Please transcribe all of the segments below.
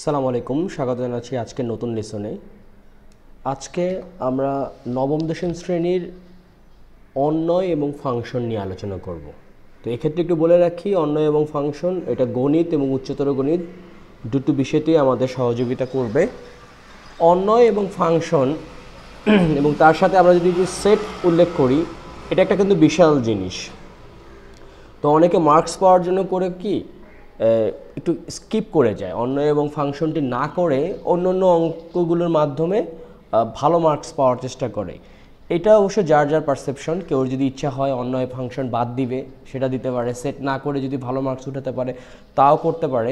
আসসালামু আলাইকুম, স্বাগত জানাচ্ছি আজকের নতুন লেসনে। আজকে আমরা নবম দশম শ্রেণীর অন্বয় এবং ফাংশন নিয়ে আলোচনা করব। তো এক্ষেত্রে একটু বলে রাখি, অন্বয় এবং ফাংশন এটা গণিত এবং উচ্চতর গণিত দুটো বিষয়তেই আমাদের সহযোগিতা করবে। অন্বয় এবং ফাংশন এবং তার সাথে আমরা যদি সেট উল্লেখ করি, এটা একটা কিন্তু বিশাল জিনিস। তো অনেকে মার্কস পাওয়ার জন্য করে কি একটু স্কিপ করে যায়, অন্বয় এবং ফাংশনটি না করে অন্য অন্য অঙ্কগুলোর মাধ্যমে ভালো মার্কস পাওয়ার চেষ্টা করে। এটা অবশ্য যার যার পারসেপশন। কেউ যদি ইচ্ছা হয় অন্বয় ফাংশন বাদ দিবে, সেটা দিতে পারে। সেট না করে যদি ভালো মার্কস উঠাতে পারে তাও করতে পারে।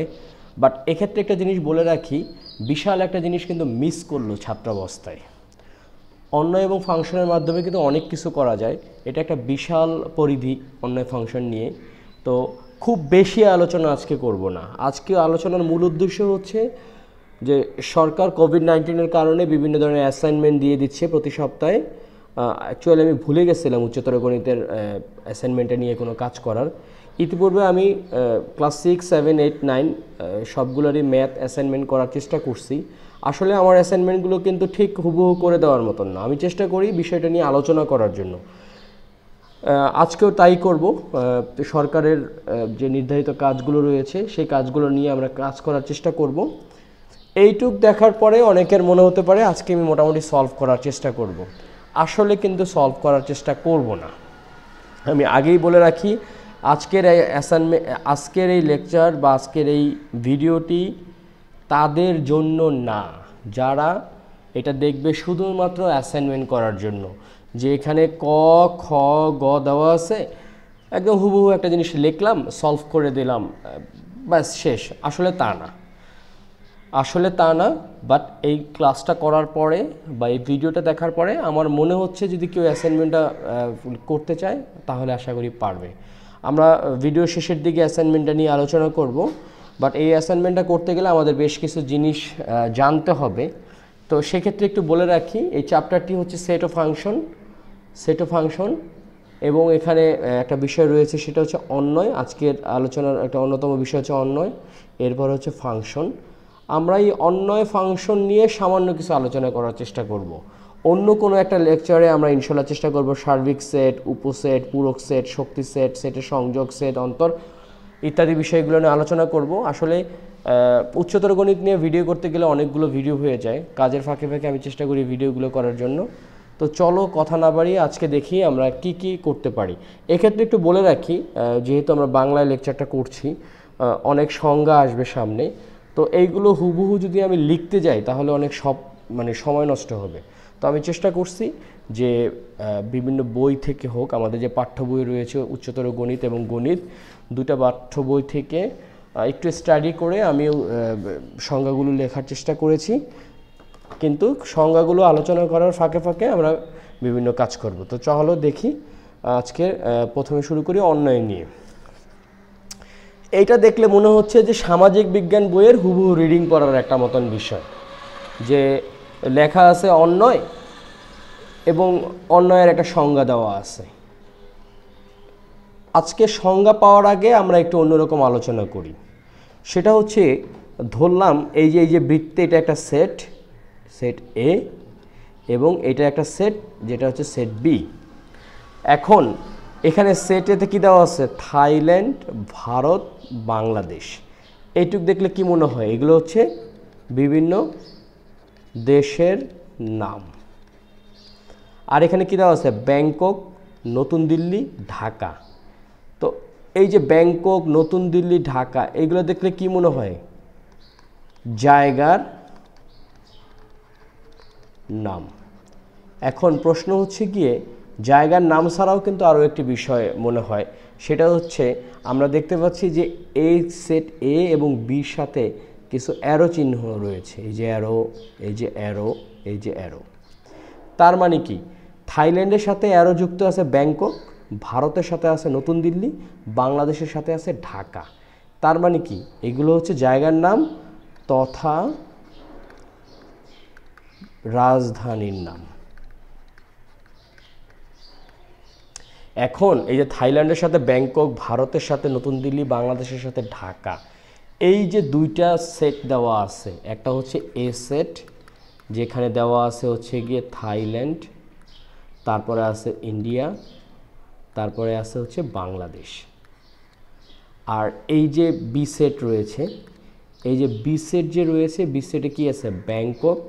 বাট এক্ষেত্রে একটা জিনিস বলে রাখি, বিশাল একটা জিনিস কিন্তু মিস করলো ছাত্রাবস্থায়। অন্বয় এবং ফাংশনের মাধ্যমে কিন্তু অনেক কিছু করা যায়। এটা একটা বিশাল পরিধি অন্বয় ফাংশন নিয়ে। তো খুব বেশি আলোচনা আজকে করব না। আজকে আলোচনার মূল উদ্দেশ্য হচ্ছে যে সরকার কোভিড-19-এর কারণে বিভিন্ন ধরনের অ্যাসাইনমেন্ট দিয়ে দিচ্ছে প্রতি সপ্তাহে। অ্যাকচুয়ালি আমি ভুলে গেছিলাম উচ্চতর গণিতের অ্যাসাইনমেন্টে নিয়ে কোনো কাজ করার। ইতিপূর্বে আমি ক্লাস 6, 7, 8, 9 সবগুলোরই ম্যাথ অ্যাসাইনমেন্ট করার চেষ্টা করছি। আসলে আমার অ্যাসাইনমেন্টগুলো কিন্তু ঠিক হুবহু করে দেওয়ার মতন না। আমি চেষ্টা করি বিষয়টা নিয়ে আলোচনা করার জন্য। আজকেও তাই করব। সরকারের যে নির্ধারিত কাজগুলো রয়েছে সেই কাজগুলো নিয়ে আমরা কাজ করার চেষ্টা করব। এইটুক দেখার পরে অনেকের মনে হতে পারে আজকে আমি মোটামুটি সলভ করার চেষ্টা করব। আসলে কিন্তু সলভ করার চেষ্টা করব না। আমি আগেই বলে রাখি, আজকের এই আজকের এই লেকচার বা আজকের এই ভিডিওটি তাদের জন্য না যারা এটা দেখবে শুধুমাত্র অ্যাসাইনমেন্ট করার জন্য। যে এখানে ক, খ, গ দেওয়া আছে, একদম হুবহু একটা জিনিস লিখলাম, সলভ করে দিলাম, ব্যাস শেষ। আসলে তা না। বাট এই ক্লাসটা করার পরে বা এই ভিডিওটা দেখার পরে আমার মনে হচ্ছে যদি কেউ অ্যাসাইনমেন্টটা করতে চায় তাহলে আশা করি পারবে। আমরা ভিডিও শেষের দিকে অ্যাসাইনমেন্টটা নিয়ে আলোচনা করব। বাট এই অ্যাসাইনমেন্টটা করতে গেলে আমাদের বেশ কিছু জিনিস জানতে হবে। তো সেক্ষেত্রে একটু বলে রাখি, এই চ্যাপ্টারটি হচ্ছে সেট অফ ফাংশন এবং এখানে একটা বিষয় রয়েছে, সেটা হচ্ছে অন্বয়। আজকের আলোচনার একটা অন্যতম বিষয় হচ্ছে অন্বয়, এরপর হচ্ছে ফাংশন। আমরা এই অন্বয় ফাংশন নিয়ে সামান্য কিছু আলোচনা করার চেষ্টা করব। অন্য কোনো একটা লেকচারে আমরা ইনশাল্লাহ চেষ্টা করব সার্বিক সেট, উপসেট, পূরক সেট, শক্তি সেট, সেটের সংযোগ, সেট অন্তর ইত্যাদি বিষয়গুলো নিয়ে আলোচনা করব। আসলে উচ্চতর গণিত নিয়ে ভিডিও করতে গেলে অনেকগুলো ভিডিও হয়ে যায়। কাজের ফাঁকে ফাঁকে আমি চেষ্টা করি ভিডিওগুলো করার জন্য। তো চলো কথা না বাড়িয়ে আজকে দেখি আমরা কি কি করতে পারি। এক্ষেত্রে একটু বলে রাখি, যেহেতু আমরা বাংলায় লেকচারটা করছি, অনেক সংজ্ঞা আসবে সামনে। তো এইগুলো হুবহু যদি আমি লিখতে যাই তাহলে অনেক সময় নষ্ট হবে। তো আমি চেষ্টা করছি যে বিভিন্ন বই থেকে হোক, আমাদের যে পাঠ্য বই রয়েছে উচ্চতর গণিত এবং গণিত, দুটা পাঠ্য বই থেকে একটু স্টাডি করে আমি সংজ্ঞাগুলো লেখার চেষ্টা করেছি। কিন্তু সংজ্ঞাগুলো আলোচনা করার ফাঁকে ফাঁকে আমরা বিভিন্ন কাজ করব। তো চলো দেখি, আজকে প্রথমে শুরু করি অন্বয় নিয়ে। এইটা দেখলে মনে হচ্ছে যে সামাজিক বিজ্ঞান বইয়ের হুবহু রিডিং পড়ার একটা মতন বিষয়, যে লেখা আছে অন্বয় এবং অন্বয়ের একটা সংজ্ঞা দেওয়া আছে। আজকে সংজ্ঞা পাওয়ার আগে আমরা একটু অন্যরকম আলোচনা করি। সেটা হচ্ছে, ধরলাম এই যে বৃত্তে এটা একটা সেট এ এবং এটা একটা সেট যেটা হচ্ছে সেট বি। এখন এখানে সেট এতে কী দেওয়া আছে? থাইল্যান্ড, ভারত, বাংলাদেশ। এইটুক দেখলে কি মনে হয়? এগুলো হচ্ছে বিভিন্ন দেশের নাম। আর এখানে কী দেওয়া আছে? ব্যাংকক, নতুন দিল্লি, ঢাকা। তো এই যে ব্যাংকক, নতুন দিল্লি, ঢাকা, এইগুলো দেখলে কি মনে হয়? জায়গার নাম। এখন প্রশ্ন হচ্ছে গিয়ে, জায়গার নাম ছাড়াও কিন্তু আরও একটি বিষয় মনে হয়। সেটা হচ্ছে, আমরা দেখতে পাচ্ছি যে এই সেট এ এবং বির সাথে কিছু অ্যারো চিহ্ন রয়েছে। এই যে অ্যারো, এই যে অ্যারো, এই যে অ্যারো। তার মানে কি? থাইল্যান্ডের সাথে অ্যারো যুক্ত আছে ব্যাংকক, ভারতের সাথে আছে নতুন দিল্লি, বাংলাদেশের সাথে আছে ঢাকা। তার মানে কি? এগুলো হচ্ছে জায়গার নাম তথা রাজধানীর নাম। এখন এই যে থাইল্যান্ডের সাথে ব্যাংকক, ভারতের সাথে নতুন দিল্লি, বাংলাদেশের সাথে ঢাকা, এই যে দুইটা সেট দেওয়া আছে, একটা হচ্ছে এ সেট যেখানে দেওয়া আছে হচ্ছে গিয়ে থাইল্যান্ড, তারপরে আছে ইন্ডিয়া, তারপরে আছে হচ্ছে বাংলাদেশ। আর এই যে বি সেট রয়েছে, এই যে বি সেট যে রয়েছে, বি সেটে কি আছে ব্যাংকক,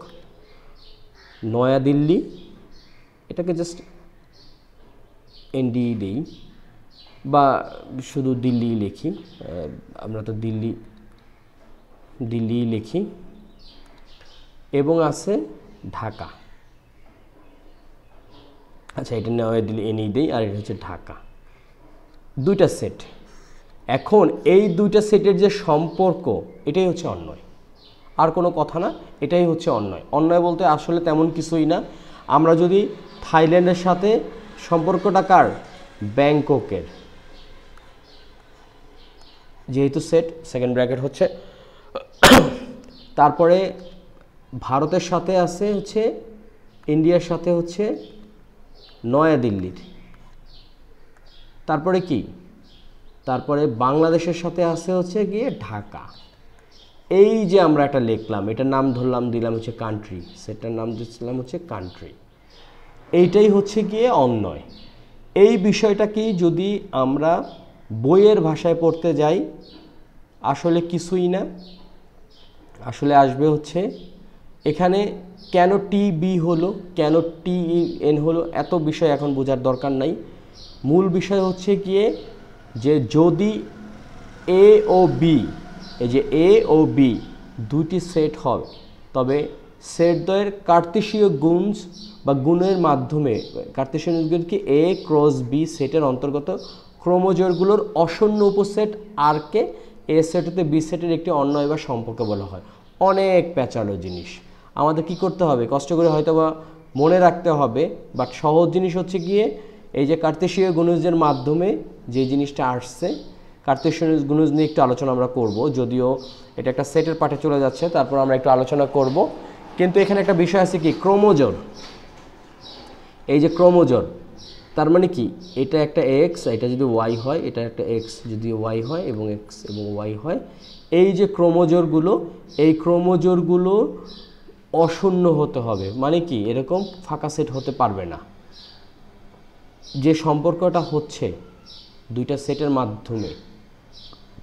নয়াদিল্লি, এটাকে জাস্ট এনডি দেই বা শুধু দিল্লি লিখি, আমরা তো দিল্লি লিখি, এবং আছে ঢাকা। আচ্ছা, এটা নয়াদিল্লি এনই দেই, আর এটা হচ্ছে ঢাকা। দুইটা সেট। এখন এই দুইটা সেটের যে সম্পর্ক, এটাই হচ্ছে অন্বয়, আর কোনো কথা না, এটাই হচ্ছে অন্বয়। অন্বয় বলতে আসলে তেমন কিছুই না। আমরা যদি থাইল্যান্ডের সাথে সম্পর্কটা কার, ব্যাংককের, যেহেতু সেট সেকেন্ড ব্র্যাকেট হচ্ছে, তারপরে ভারতের সাথে আছে হচ্ছে ইন্ডিয়ার সাথে হচ্ছে নয়াদিল্লির, তারপরে কি, তারপরে বাংলাদেশের সাথে আছে হচ্ছে গিয়ে ঢাকা। এই যে আমরা একটা লিখলাম, এটার নাম ধরলাম, দিলাম হচ্ছে কান্ট্রি, সেটার নাম দিচ্ছিলাম হচ্ছে কান্ট্রি। এইটাই হচ্ছে গিয়ে অন্বয়। এই বিষয়টা কি যদি আমরা বইয়ের ভাষায় পড়তে যাই, আসলে কিছুই না, আসলে আসবে হচ্ছে এখানে কেন টি বি হলো, কেন টি এন হলো, এত বিষয় এখন বোঝার দরকার নাই। মূল বিষয় হচ্ছে গিয়ে যে যদি এ ও বি, এই যে এ ও বি দুটি সেট হয়, তবে সেট দ্বয়ের কার্তেশীয় গুণজ বা গুণের মাধ্যমে, কার্তেশীয় গুণ কি, এ ক্রস বি সেটের অন্তর্গত ক্রোমোজোরগুলোর অশূন্য উপসেট আরকে এ সেট হতে বি সেটের একটি অন্বয় বা সম্পর্ক বলা হয়। অনেক প্যাঁচালো জিনিস, আমাদের কি করতে হবে, কষ্ট করে হয়তো বা মনে রাখতে হবে, বাট সহজ জিনিস হচ্ছে গিয়ে এই যে কার্তেশীয় গুণজের মাধ্যমে যে জিনিসটা আসছে, কার্তেশীয় গুণজ নিয়ে একটু আলোচনা আমরা করব, যদিও এটা একটা সেটের পাঠে চলে যাচ্ছে, তারপর আমরা একটু আলোচনা করব। কিন্তু এখানে একটা বিষয় আছে কি, ক্রোমোজোর। এই যে ক্রোমোজোর, তার মানে কি, এটা একটা এক্স, এটা যদি ওয়াই হয়, এটা একটা এক্স যদি ওয়াই হয়, এবং এক্স এবং ওয়াই হয়, এই যে ক্রোমোজোরগুলো, এই ক্রোমোজোরগুলো অশূন্য হতে হবে। মানে কি, এরকম ফাঁকা সেট হতে পারবে না। যে সম্পর্কটা হচ্ছে দুইটা সেটের মাধ্যমে,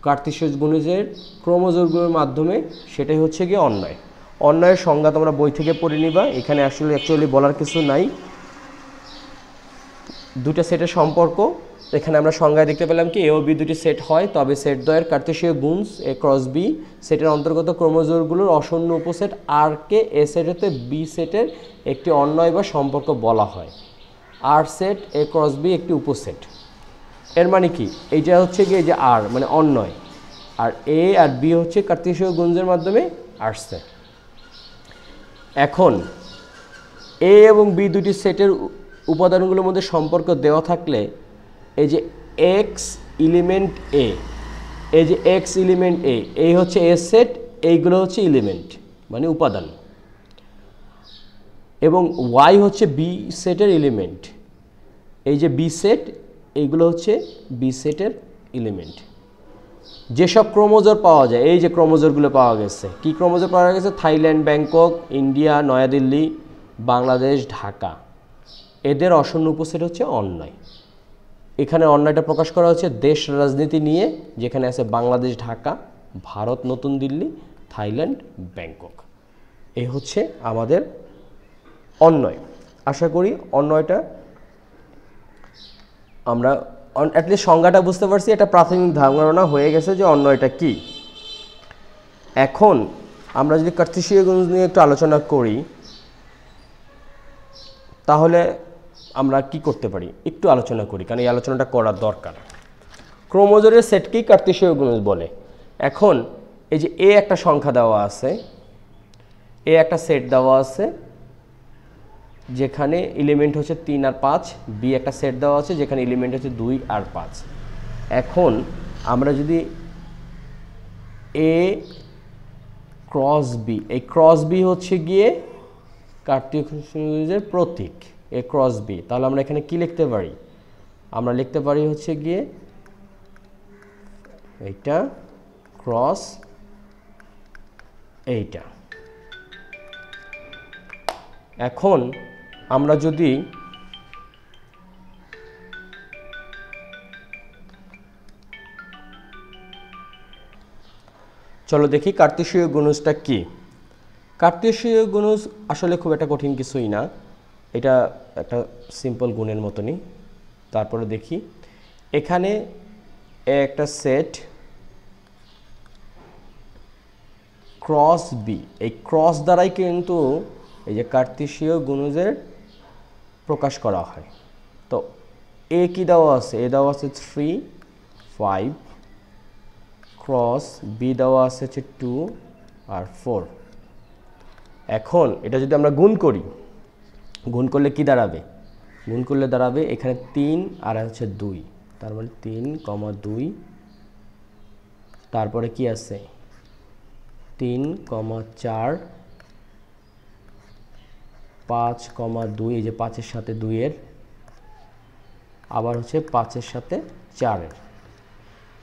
কার্তেশীয় গুণজের ক্রোমোজোরগুলোর মাধ্যমে, সেটাই হচ্ছে গিয়ে অন্বয়। অন্বয়ের সংজ্ঞা তোমরা বই থেকে পড়ে নিবা, এখানে আসলে অ্যাকচুয়ালি বলার কিছু নাই। দুইটা সেটের সম্পর্ক, এখানে আমরা সংজ্ঞায় দেখতে পেলাম কি, এ ও বি দুটি সেট হয়, তবে সেট দ্বয়ের কার্তেশীয় গুণজ এ ক্রস বি সেটের অন্তর্গত ক্রোমোজোরগুলোর অশূন্য উপসেট আর কে এ সেট হতে বি সেটের একটি অন্বয় বা সম্পর্ক বলা হয়। আর সেট এ ক্রস বি একটি উপসেট। এর মানে কি, এইটা হচ্ছে গিয়ে যে আর মানে অন্বয়, আর এ আর বি হচ্ছে কার্তেশীয় গুণজের মাধ্যমে আসছে। এখন এ এবং বি দুটি সেটের উপাদানগুলোর মধ্যে সম্পর্ক দেওয়া থাকলে, এই যে এক্স এলিমেন্ট এ, এই যে এক্স এলিমেন্ট এ, এই হচ্ছে এ সেট, এইগুলো হচ্ছে এলিমেন্ট মানে উপাদান, এবং ওয়াই হচ্ছে বি সেটের এলিমেন্ট। এই যে বি সেট, এইগুলো হচ্ছে বি সেটের এলিমেন্ট। যেসব ক্রোমোজোর পাওয়া যায়, এই যে ক্রোমোজোরগুলো পাওয়া গেছে, কি ক্রোমোজোর পাওয়া গেছে, Thailand, Bangkok, India, New Delhi, Bangladesh, Dhaka, এদের অশূন্য উপসেট হচ্ছে অন্বয়। এখানে অন্যয়টা প্রকাশ করা হচ্ছে দেশ রাজনীতি নিয়ে, যেখানে আছে বাংলাদেশ ঢাকা, ভারত নতুন দিল্লি, থাইল্যান্ড ব্যাংকক। এই হচ্ছে আমাদের অন্বয়। আশা করি অন্বয়টা আমরা অ্যাটলিস্ট সংজ্ঞাটা বুঝতে পারছি, এটা প্রাথমিক ধারণা হয়ে গেছে যে অন্বয়টা কি। এখন আমরা যদি কার্তেশীয় গুণ নিয়ে একটু আলোচনা করি, তাহলে আমরা কি করতে পারি একটু আলোচনা করি, কারণ এই আলোচনাটা করার দরকার। ক্রোমোজোরের সেটকেই কার্তেশীয় গুণজ বলে। এখন এই যে এ একটা সংখ্যা দেওয়া আছে, এ একটা সেট দেওয়া আছে যেখানে এলিমেন্ট হচ্ছে 3 আর 5, বি একটা সেট দেওয়া আছে যেখানে এলিমেন্ট হচ্ছে 2 আর 5। এখন আমরা যদি এ ক্রস বি, এই ক্রস বি হচ্ছে গিয়ে কার্তেশীয় প্রতীক, এ ক্রস বি, তাহলে আমরা এখানে কি লিখতে পারি, আমরা লিখতে পারি হচ্ছে গিয়ে এইটা ক্রস এইটা। এখন আমরা যদি চলো দেখি কার্তেশীয় গুণজটা কি। কার্তেশীয় গুণজ আসলে খুব একটা কঠিন কিছুই না, এটা একটা সিম্পল গুণের মতনই। তারপরে দেখি এখানে একটা সেট ক্রস বি, এই ক্রস দ্বারাই কিন্তু এই যে কার্তেশীয় গুণজের প্রকাশ করা হয়। তো এ কি দেওয়া আছে, এ দেওয়া আছে 3 5, ক্রস বি দেওয়া আছে হচ্ছে 2 আর 4। এখন এটা যদি আমরা গুণ করি, গুণ করলে কি দাঁড়াবে, গুণ করলে দাঁড়াবে এখানে 3 আর হচ্ছে 2, তার মানে 3, 2, তারপরে কি আছে 3, 4, 5, 2, এই যে 5-এর সাথে 2-এর, আবার হচ্ছে 5-এর সাথে 4-এর।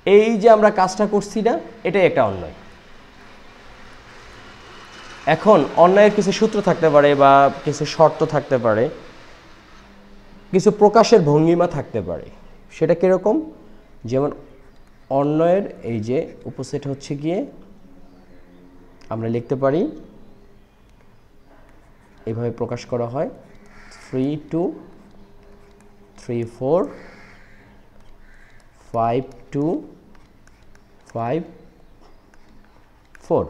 এই যে আমরা কাজটা করছি না, এটাই একটা অন্যয়। এখন অন্যয়ের কিছু সূত্র থাকতে পারে বা কিছু শর্ত থাকতে পারে, কিছু প্রকাশের ভঙ্গিমা থাকতে পারে। সেটা কিরকম, যেমন অন্যয়ের এই যে উপসেট হচ্ছে গিয়ে আমরা লিখতে পারি এইভাবে প্রকাশ করা হয় 3 2 3 4 5 2 5 4,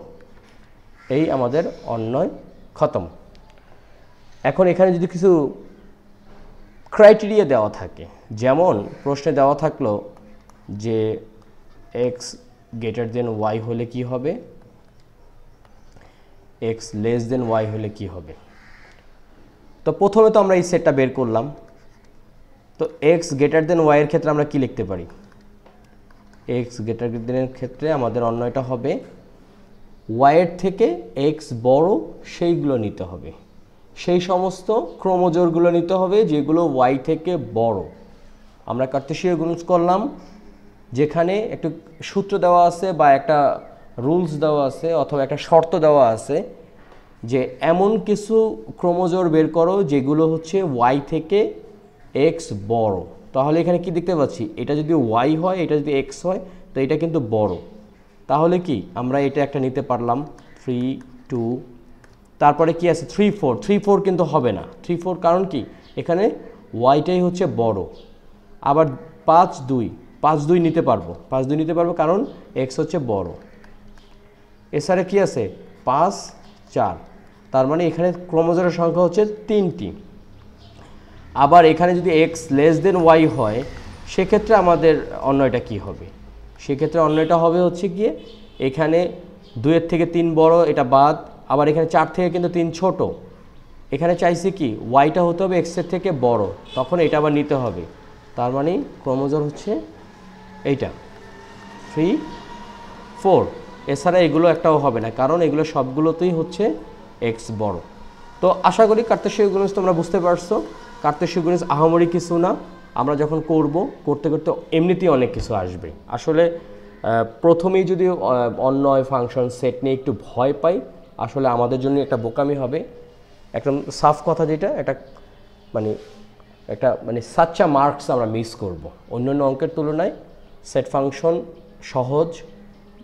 এই আমাদের অন্যয় খতম। এখন এখানে যদি কিছু ক্রাইটেরিয়া দেওয়া থাকে, যেমন প্রশ্নে দেওয়া থাকলো যে এক্স গ্রেটার দেন ওয়াই হলে কি হবে, এক্স লেস দেন ওয়াই হলে কি হবে। তো প্রথমে তো আমরা এই সেটটা বের করলাম। তো এক্স গ্রেটার দেন ওয়াই এর ক্ষেত্রে আমরা কি লিখতে পারি, এক্স গ্রেটার দেনের ক্ষেত্রে আমাদের অন্যয়টা হবে ওয়াইয়ের থেকে এক্স বড় সেইগুলো নিতে হবে, সেই সমস্ত ক্রোমোজোরগুলো নিতে হবে যেগুলো ওয়াই থেকে বড়। আমরা কার্তেশীয় গুণজ করলাম, যেখানে একটু সূত্র দেওয়া আছে বা একটা রুলস দেওয়া আছে অথবা একটা শর্ত দেওয়া আছে যে এমন কিছু ক্রোমোজোর বের করো যেগুলো হচ্ছে ওয়াই থেকে এক্স বড়। তাহলে এখানে কি দেখতে পাচ্ছি, এটা যদি ওয়াই হয়, এটা যদি এক্স হয়, তো এটা কিন্তু বড়। তাহলে কি আমরা এটা একটা নিতে পারলাম 3 2, তারপরে কি আছে 3 4, 3 4 কিন্তু হবে না 3 4, কারণ কি এখানে ওয়াইটাই হচ্ছে বড়। আবার 5 2, 5 2 নিতে পারবো, 5 2 নিতে পারবো কারণ এক্স হচ্ছে বড়। এছাড়া কি আছে 5 4, তার মানে এখানে ক্রোমোজোমের সংখ্যা হচ্ছে 3টি। আবার এখানে যদি এক্স লেস দেন ওয়াই হয়, সেক্ষেত্রে আমাদের অন্যয়টা কি হবে, সেক্ষেত্রে অন্যয়টা হবে হচ্ছে গিয়ে এখানে 2-এর থেকে 3 বড়, এটা বাদ। আবার এখানে 4 থেকে কিন্তু 3 ছোট, এখানে চাইছি কি ওয়াইটা হতে হবে এক্সের থেকে বড়, তখন এটা আবার নিতে হবে। তার মানে ক্রোমোজোম হচ্ছে এইটা 3 4। এছাড়া এগুলো একটাও হবে না, কারণ এগুলো সবগুলোতেই হচ্ছে এক্স বড়। তো আশা করি কার্তেশীয় গুণজ তোমরা বুঝতে পারছো। কার্তেশীয় গুণজ আহামরি কিছু না, আমরা যখন করতে করতে এমনিতেই অনেক কিছু আসবে। আসলে প্রথমেই যদি অন্যয় ফাংশন সেট নিয়ে একটু ভয় পাই, আসলে আমাদের জন্য একটা বোকামি হবে। একদম সাফ কথা, যেটা একটা সাচ্চা মার্কস আমরা মিস করব। অন্যান্য অঙ্কের তুলনায় সেট ফাংশন সহজ,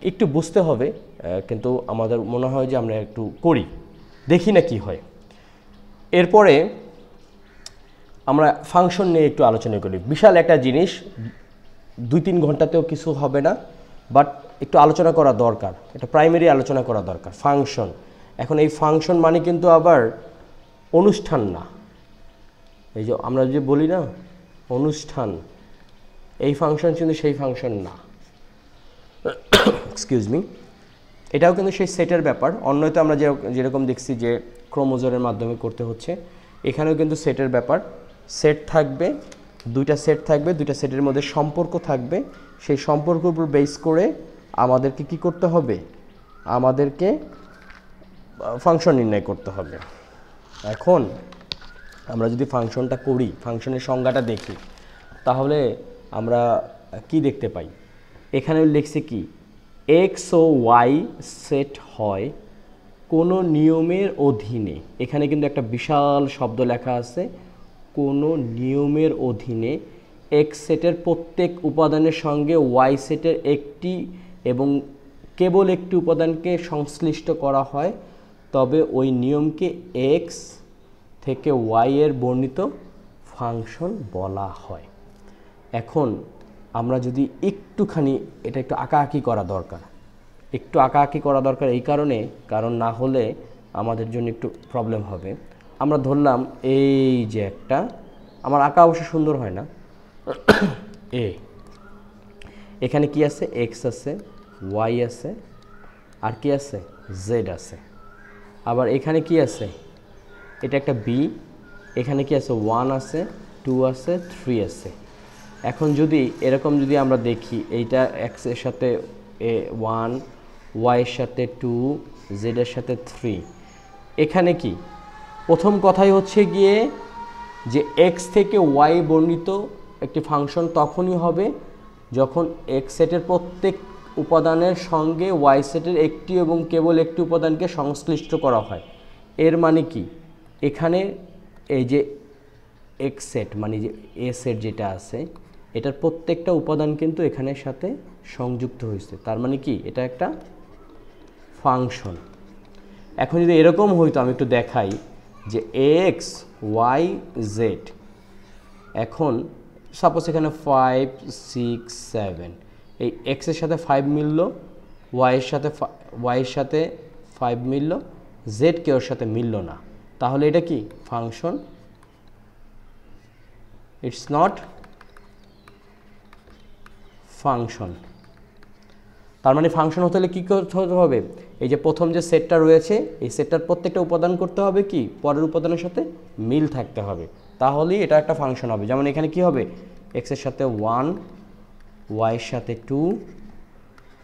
একটু বুঝতে হবে, কিন্তু আমাদের মনে হয় যে আমরা একটু করি, দেখি না কি হয়। এরপরে আমরা ফাংশন নিয়ে একটু আলোচনা করি। বিশাল একটা জিনিস, 2-3 ঘন্টাতেও কিছু হবে না, বাট একটু আলোচনা করা দরকার, এটা প্রাইমারি আলোচনা করা দরকার ফাংশন। এখন এই ফাংশন মানে কিন্তু আবার অনুষ্ঠান না, এই যে আমরা যে বলি না অনুষ্ঠান, এই ফাংশন কিন্তু সেই ফাংশন না, এক্সকিউজ মি। এটাও কিন্তু সেই সেটের ব্যাপার। অন্যতে আমরা যেরকম দেখছি যে ক্রোমোজোমের মাধ্যমে করতে হচ্ছে, এখানেও কিন্তু সেটের ব্যাপার। সেট থাকবে, 2টা সেট থাকবে, 2টা সেটের মধ্যে সম্পর্ক থাকবে, সেই সম্পর্কের উপর বেস করে আমাদেরকে কি করতে হবে, আমাদেরকে ফাংশন নির্ণয় করতে হবে। এখন আমরা যদি ফাংশনটা করি, ফাংশনের সংজ্ঞাটা দেখি, তাহলে আমরা কি দেখতে পাই, এখানে লিখছি কি এক্স ও ওয়াই সেট হয় কোনো নিয়মের অধীনে, এখানে কিন্তু একটা বিশাল শব্দ লেখা আছে, কোনো নিয়মের অধীনে এক্স সেটের প্রত্যেক উপাদানের সঙ্গে ওয়াই সেটের একটি এবং কেবল একটি উপাদানকে সংশ্লিষ্ট করা হয়, তবে ওই নিয়মকে এক্স থেকে ওয়াই এর বর্ণিত ফাংশন বলা হয়। এখন আমরা যদি একটুখানি এটা একটু আঁকাআঁকি করা দরকার, একটু আঁকাআঁকি করা দরকার এই কারণে, কারণ না হলে আমাদের জন্য একটু প্রবলেম হবে। আমরা ধরলাম এই যে একটা, আমার আঁকা অবশ্য সুন্দর হয় না, এ এখানে কি আছে, এক্স আছে, ওয়াই আছে, আর কি আছে, জেড আছে। আবার এখানে কি আছে, এটা একটা বি, এখানে কি আছে, 1 আছে, 2 আছে, 3 আছে। এখন যদি এরকম যদি আমরা দেখি, এইটা এক্স এর সাথে 1, ওয়াই এর সাথে 2, জেড এর সাথে 3, এখানে কি প্রথম কথাই হচ্ছে গিয়ে যে এক্স থেকে ওয়াই বর্ণিত একটি ফাংশন তখনই হবে যখন এক্স সেটের প্রত্যেক উপাদানের সঙ্গে ওয়াই সেটের একটি এবং কেবল একটি উপাদানকে সংশ্লিষ্ট করা হয়। এর মানে কি, এখানে এই যে এক্স সেট মানে যে এ সেট যেটা আছে, এটার প্রত্যেকটা উপাদান কিন্তু এখানের সাথে সংযুক্ত হয়েছে, তার মানে কি এটা একটা ফাংশন। এখন যদি এরকম হইতো, আমি একটু দেখাই যে এক্স ওয়াই জেড, এখন সাপোজ এখানে 5 6 7, এই এক্সের সাথে 5 মিলল, ওয়াইয়ের সাথে 5 মিলল, জেড কে ওর সাথে মিলল না, তাহলে এটা কি ফাংশন? It's not function. তার মানে ফাংশন হতে হলে কী করতে হবে, এই যে প্রথম যে সেটটা রয়েছে এই সেটটার প্রত্যেকটা উপাদান করতে হবে কি পরের উপাদানের সাথে মিল থাকতে হবে, তাহলেই এটা একটা ফাংশন হবে। যেমন এখানে কি হবে, এক্সের সাথে 1, ওয়াইয়ের সাথে 2,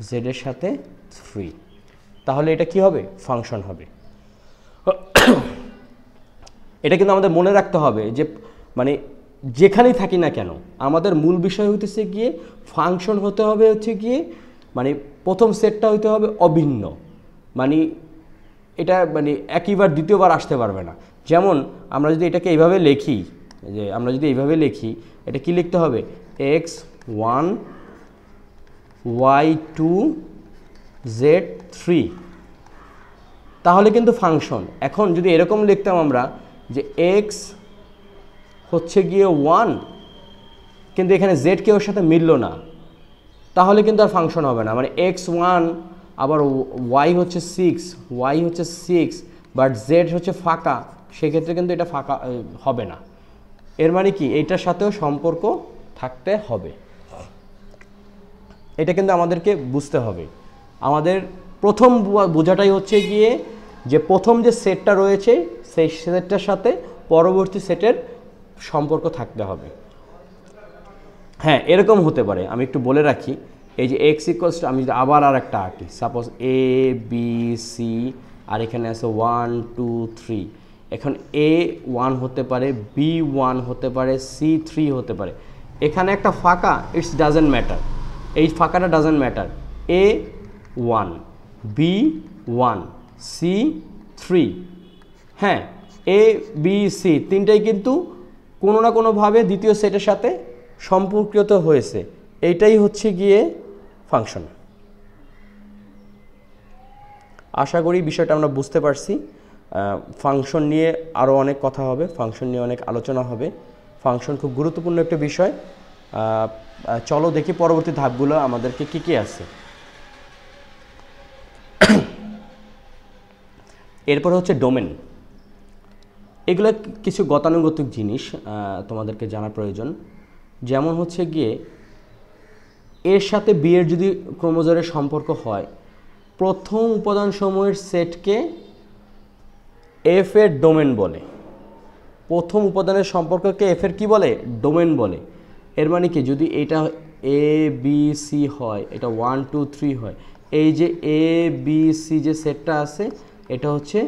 জেডের সাথে 3, তাহলে এটা কি হবে, ফাংশন হবে। এটা কিন্তু আমাদের মনে রাখতে হবে যে মানে যেখানেই থাকি না কেন আমাদের মূল বিষয় হইতেছে গিয়ে ফাংশন হতে হবে হচ্ছে গিয়ে মানে প্রথম সেটটা হইতে হবে অভিন্ন, মানে এটা মানে একইবার দ্বিতীয়বার আসতে পারবে না। যেমন আমরা যদি এটাকে এইভাবে লিখি, যে আমরা যদি এইভাবে লিখি, এটা কি লিখতে হবে, x1 y2 z3, তাহলে কিন্তু ফাংশন। এখন যদি এরকম লিখতাম আমরা যে x হচ্ছে গিয়ে 1 কিন্তু এখানে z কে ওর সাথে মিলল না, তাহলে কিন্তু আর ফাংশন হবে না। মানে x1 আবার y হচ্ছে 6 বাট z হচ্ছে ফাঁকা, সেক্ষেত্রে কিন্তু এটা ফাঁকা হবে না। এর মানে কি এইটার সাথেও সম্পর্ক থাকতে হবে, এটা কিন্তু আমাদেরকে বুঝতে হবে। আমাদের প্রথম বোঝাটাই হচ্ছে গিয়ে যে প্রথম যে সেটটা রয়েছে সেই সেটটার সাথে পরবর্তী সেটের সম্পর্ক থাকতে হবে। হ্যাঁ, এরকম হতে পারে, আমি একটু বলে রাখি, এই যে এক্স ইকুয়ালস, আমি যদি আবার আর একটা আঁকি, সাপোজ এ বি সি আর এখানে আছে 1 2 3, এখন A1 হতে পারে, B1 হতে পারে, C3 হতে পারে, এখানে একটা ফাঁকা, ইটস ডাজেন্ট ম্যাটার, এই ফাঁকাটা doesn't matter, A1 B1 C3, হ্যাঁ এ বি সি তিনটাই কিন্তু কোনো না কোনোভাবে দ্বিতীয় সেটের সাথে সম্পর্কিত হয়েছে, এইটাই হচ্ছে গিয়ে ফাংশন। আশা করি বিষয়টা আমরা বুঝতে পারছি। ফাংশন নিয়ে আরও অনেক কথা হবে, ফাংশন নিয়ে অনেক আলোচনা হবে, ফাংশন খুব গুরুত্বপূর্ণ একটা বিষয়। চলো দেখি পরবর্তী ধাপগুলো আমাদেরকে কী কী আছে। এরপর হচ্ছে ডোমেন। এগুলো কিছু গতানুগতিক জিনিস তোমাদেরকে জানা প্রয়োজন। যেমন হচ্ছে গিয়ে এর সাথে বি এর যদি ক্রোমোজোমের সম্পর্ক হয়, প্রথম উপাদান সমূহের সেটকে এফ এর ডোমেন বলে। প্রথম উপাদানের সম্পর্ককে এফ এর কি বলে, ডোমেন বলে। এর মানে কি, যদি এটা এ বি সি হয়, এটা 1 2 3 হয়, এই যে এ বি সি যে সেটটা আছে এটা হচ্ছে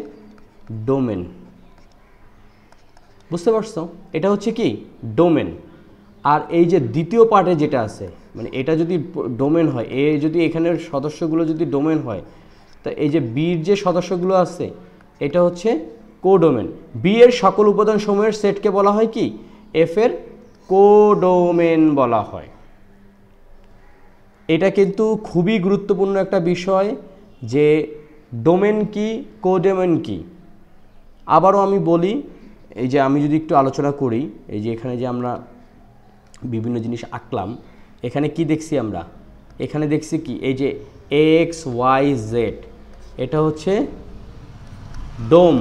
ডোমেন। বুঝতে পারছো, এটা হচ্ছে কি ডোমেন। আর এই যে দ্বিতীয় পার্টে যেটা আছে, মানে এটা যদি ডোমেন হয়, এ যদি এখানের সদস্যগুলো যদি ডোমেন হয়, তো এই যে বির যে সদস্যগুলো আছে এটা হচ্ছে কোডোমেন। বি এর সকল উপাদান সমূহের সেটকে বলা হয় কি, এফ এর কোডোমেন বলা হয়। এটা কিন্তু খুবই গুরুত্বপূর্ণ একটা বিষয় যে ডোমেন কি, কোডোমেন কি। আবারও আমি বলি, এই যে আমি যদি একটু আলোচনা করি, এই যে এখানে যে আমরা বিভিন্ন জিনিস আঁকলাম, এখানে কি দেখছি আমরা, এখানে দেখছি কি, এই যে এক্স ওয়াই জেড, এটা হচ্ছে ডোম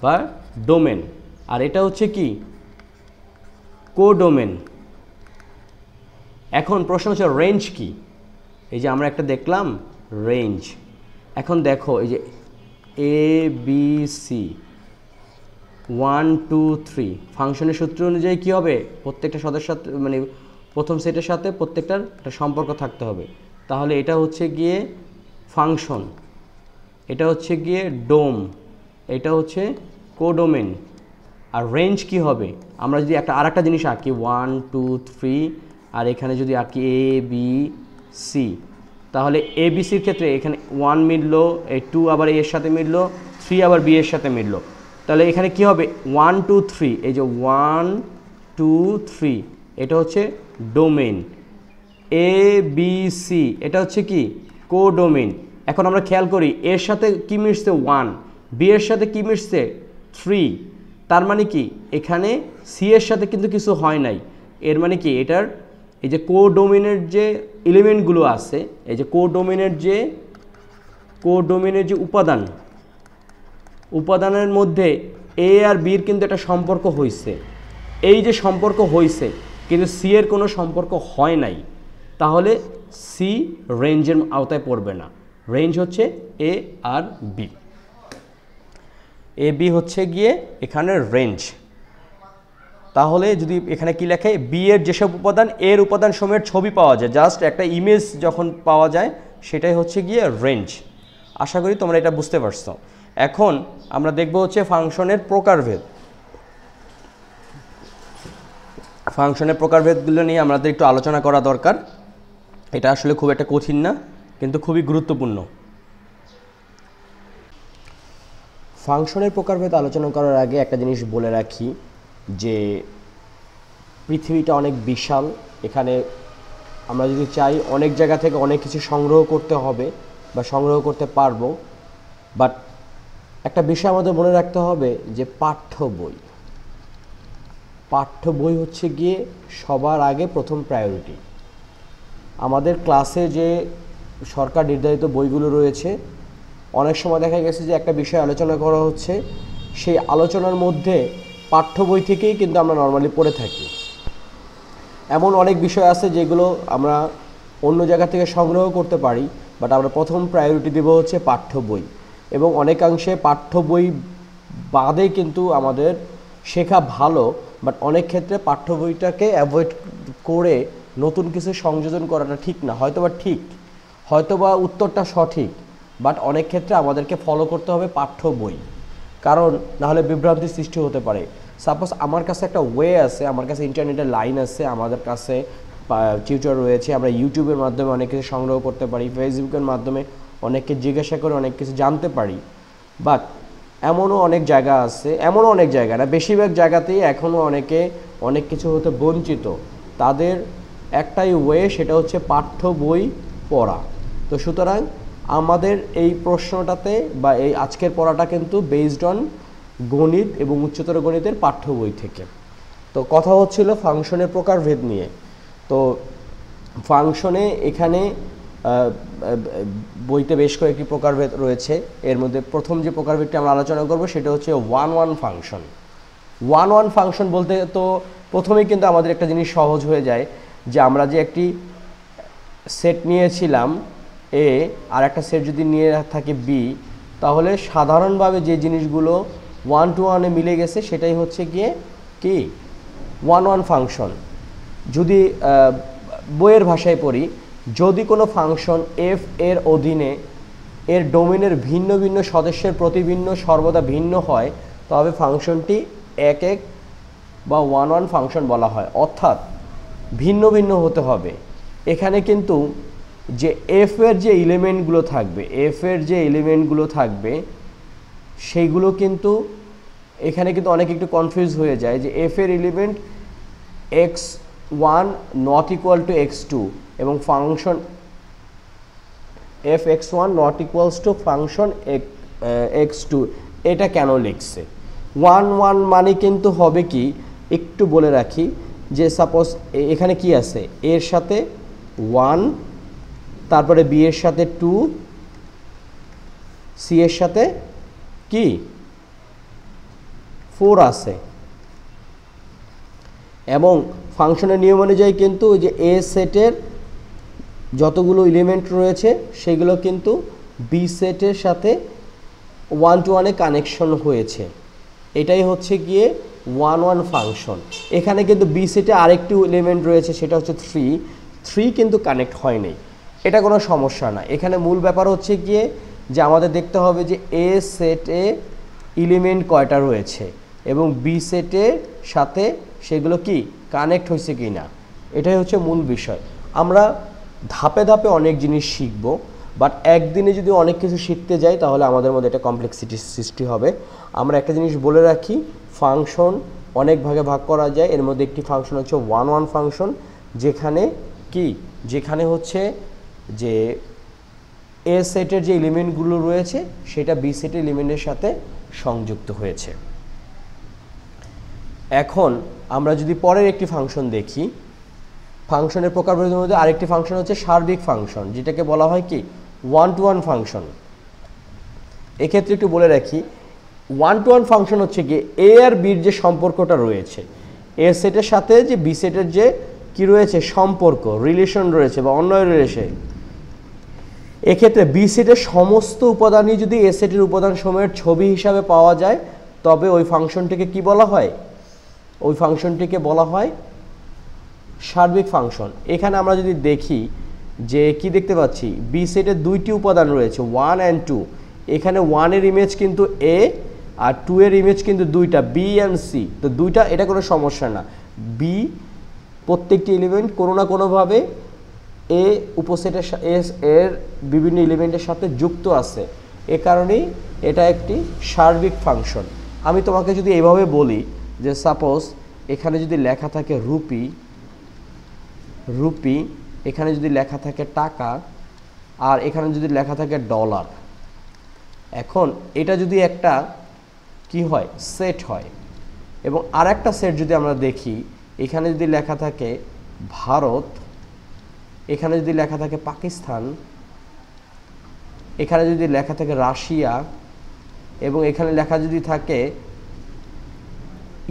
বা ডোমেন, আর এটা হচ্ছে কি কোডোমেন। এখন প্রশ্ন হচ্ছে রেঞ্জ কি, এই যে আমরা একটা দেখলাম রেঞ্জ। এখন দেখো এই যে এ বি সি 1 2 3 ফাংশনের সূত্র অনুযায়ী কী হবে, প্রত্যেকটা সদস্যের সাথে মানে প্রথম সেটের সাথে প্রত্যেকটার একটা সম্পর্ক থাকতে হবে। তাহলে এটা হচ্ছে গিয়ে ফাংশন, এটা হচ্ছে গিয়ে ডোম, এটা হচ্ছে কোডোমেন। আর রেঞ্জ কি হবে, আমরা যদি আরেকটা জিনিস আঁকি 1 2 3 আর এখানে যদি আঁকি এ বি সি, তাহলে এ বি সির ক্ষেত্রে এখানে 1 মিললো, এই 2 আবার এর সাথে মিললো, 3 আবার বি এর সাথে মিললো, তাহলে এখানে কি হবে 1 2 3, এই যে 1 2 3 এটা হচ্ছে ডোমেন। এ বি সি এটা হচ্ছে কি কোডোমেন। এখন আমরা খেয়াল করি এর সাথে কি মিশছে 1, বি এর সাথে কি মিশছে 3, তার মানে কি এখানে সি এর সাথে কিন্তু কিছু হয় নাই। এর মানে কি এটার এই যে কোডোমেনের যে এলিমেন্টগুলো আছে, এই যে কোডোমেনের যে উপাদানের মধ্যে এ আর বির কিন্তু একটা সম্পর্ক হয়েছে। এই যে সম্পর্ক হয়েছে কিন্তু সি এর কোনো সম্পর্ক হয় নাই, তাহলে সি রেঞ্জের আওতায় পড়বে না। রেঞ্জ হচ্ছে এ আর বি, এ বি হচ্ছে গিয়ে এখানে রেঞ্জ। তাহলে যদি এখানে কি লেখে, বি এর যেসব উপাদান এর উপাদান সমূহের ছবি পাওয়া যায়, জাস্ট একটা ইমেজ যখন পাওয়া যায় সেটাই হচ্ছে গিয়ে রেঞ্জ। আশা করি তোমরা এটা বুঝতে পারছো। এখন আমরা দেখব হচ্ছে ফাংশনের প্রকারভেদ। ফাংশনের প্রকারভেদগুলো নিয়ে আমাদের একটু আলোচনা করা দরকার। এটা আসলে খুব একটা কঠিন না, কিন্তু খুবই গুরুত্বপূর্ণ। ফাংশনের প্রকারভেদ আলোচনা করার আগে একটা জিনিস বলে রাখি যে পৃথিবীটা অনেক বিশাল। এখানে আমরা যদি চাই অনেক জায়গা থেকে অনেক কিছু সংগ্রহ করতে হবে বা সংগ্রহ করতে পারবো, বাট একটা বিষয় আমাদের মনে রাখতে হবে যে পাঠ্য বই হচ্ছে গিয়ে সবার আগে প্রথম প্রায়োরিটি। আমাদের ক্লাসে যে সরকার নির্ধারিত বইগুলো রয়েছে, অনেক সময় দেখা গেছে যে একটা বিষয় আলোচনা করা হচ্ছে, সেই আলোচনার মধ্যে পাঠ্য বই থেকেই কিন্তু আমরা নর্মালি পড়ে থাকি। এমন অনেক বিষয় আছে যেগুলো আমরা অন্য জায়গা থেকে সংগ্রহ করতে পারি, বাট আমরা প্রথম প্রায়োরিটি দেব হচ্ছে পাঠ্য বই। এবং অনেকাংশে পাঠ্য বই বাদে কিন্তু আমাদের শেখা ভালো, বাট অনেক ক্ষেত্রে পাঠ্য বইটাকে অ্যাভয়েড করে নতুন কিছু সংযোজন করাটা ঠিক না। হয়তোবা ঠিক, হয়তোবা উত্তরটা সঠিক, বাট অনেক ক্ষেত্রে আমাদেরকে ফলো করতে হবে পাঠ্য বই, কারণ নাহলে বিভ্রান্তির সৃষ্টি হতে পারে। সাপোজ আমার কাছে একটা ওয়ে আছে, আমার কাছে ইন্টারনেটের লাইন আছে, আমাদের কাছে টিউটর রয়েছে, আমরা ইউটিউবের মাধ্যমে অনেক কিছু সংগ্রহ করতে পারি, ফেসবুকের মাধ্যমে অনেককে জিজ্ঞাসা করে অনেক কিছু জানতে পারি। বাট এমনও অনেক জায়গা আছে, এমনও অনেক জায়গা না, বেশিরভাগ জায়গাতেই এখনও অনেকে অনেক কিছু হতে বঞ্চিত। তাদের একটাই ওয়ে, সেটা হচ্ছে পাঠ্য বই পড়া। তো সুতরাং আমাদের এই প্রশ্নটাতে বা এই আজকের পড়াটা কিন্তু বেসড অন গণিত এবং উচ্চতর গণিতের পাঠ্য বই থেকে। তো কথা হচ্ছিল ফাংশনের প্রকারভেদ নিয়ে। তো ফাংশনে এখানে বইতে বেশ কয়েকটি প্রকারভেদ রয়েছে। এর মধ্যে প্রথম যে প্রকারভেদটি আমরা আলোচনা করব সেটা হচ্ছে 1-1 ফাংশন। 1-1 ফাংশন বলতে তো প্রথমেই কিন্তু আমাদের একটা জিনিস সহজ হয়ে যায় যে আমরা যে একটি সেট নিয়েছিলাম এ আর একটা সেট যদি নিয়ে থাকে বি, তাহলে সাধারণভাবে যে জিনিসগুলো 1-to-1 মিলে গেছে সেটাই হচ্ছে গিয়ে কি 1-1 ফাংশন। যদি বইয়ের ভাষায় পড়ি, যদি কোনো ফাংশন এফ এর অধীনে এর ডোমেনের ভিন্ন ভিন্ন সদস্যের প্রতিভিন্ন সর্বদা ভিন্ন হয়, তবে ফাংশনটি 1-1 বা 1-1 ফাংশন বলা হয়, অর্থাৎ ভিন্ন ভিন্ন হতে হবে। এখানে কিন্তু যে এফ এর যে এলিমেন্টগুলো থাকবে সেইগুলো কিন্তু এখানে কিন্তু অনেক একটু কনফিউজ হয়ে যায় যে এফ এর element x1 not equal to x2 এবং function f(x1) not equals to function x2 এটা কেন লিখছে 1 মানে কিন্তু হবে কি একটু বলে রাখি যে সাপোজ এখানে কি আছে এর সাথে 1 তারপরে বি এর সাথে 2 সি এর সাথে কি 4 আছে এবং ফাংশনের নিয়ম অনুযায়ী কিন্তু যে এ সেটের যতগুলো এলিমেন্ট রয়েছে সেগুলো কিন্তু বি সেটের সাথে 1-to-1 কানেকশন হয়েছে এটাই হচ্ছে গিয়ে 1-1 ফাংশন এখানে কিন্তু বি সেটে আরেকটি এলিমেন্ট রয়েছে সেটা হচ্ছে 3 কিন্তু কানেক্ট হয়নি এটা কোনো সমস্যা না এখানে মূল ব্যাপার হচ্ছে গিয়ে যে আমাদের দেখতে হবে যে এ সেটে এলিমেন্ট কয়টা রয়েছে এবং বি সেটের সাথে সেগুলো কি কানেক্ট হয়েছে কি না এটাই হচ্ছে মূল বিষয় আমরা ধাপে ধাপে অনেক জিনিস শিখব বাট একদিনে যদি অনেক কিছু শিখতে যাই তাহলে আমাদের মধ্যে একটা কমপ্লেক্সিটি সৃষ্টি হবে আমরা একটা জিনিস বলে রাখি ফাংশন অনেক ভাগে ভাগ করা যায় এর মধ্যে একটি ফাংশন হচ্ছে 1-1 ফাংশন যেখানে হচ্ছে যে এ সেটের যে এলিমেন্টগুলো রয়েছে সেটা বি সেটের এলিমেন্টের সাথে সংযুক্ত হয়েছে এখন আমরা যদি পরের একটি ফাংশন দেখি ফাংশনের প্রকারভেদের মধ্যে আরেকটি ফাংশন হচ্ছে সার্বিক ফাংশন যেটাকে বলা হয় কি 1-to-1 ফাংশন এক্ষেত্রে একটু বলে রাখি 1-to-1 ফাংশন হচ্ছে কি এ আর বির যে সম্পর্কটা রয়েছে এ সেটের সাথে যে বি সেটের যে কি রয়েছে সম্পর্ক রিলেশন রয়েছে বা অন্যয় রিলেশন এক্ষেত্রে বি সেটের সমস্ত উপাদানই যদি এ সেটের উপাদান সমূহের ছবি হিসাবে পাওয়া যায় তবে ওই ফাংশনটিকে কি বলা হয় ওই ফাংশনটিকে বলা হয় সার্বিক ফাংশন এখানে আমরা যদি দেখি যে কি দেখতে পাচ্ছি বি সেটের দুইটি উপাদান রয়েছে 1 and 2 এখানে 1 এর ইমেজ কিন্তু এ আর 2 এর ইমেজ কিন্তু দুইটা বি and সি তো দুইটা এটা কোনো সমস্যা না বি প্রত্যেকটি এলিমেন্ট কোনো না কোনোভাবে এ উপসেটের এর বিভিন্ন এলিমেন্টের সাথে যুক্ত আছে এ কারণেই এটা একটি সার্বিক ফাংশন আমি তোমাকে যদি এইভাবে বলি যে সাপোজ এখানে যদি লেখা থাকে রুপি এখানে যদি লেখা থাকে টাকা আর এখানে যদি লেখা থাকে ডলার এখন এটা যদি একটা কি হয় সেট হয় এবং আর একটা সেট যদি আমরা দেখি এখানে যদি লেখা থাকে ভারত এখানে যদি লেখা থাকে পাকিস্তান এখানে যদি লেখা থাকে রাশিয়া এবং এখানে লেখা যদি থাকে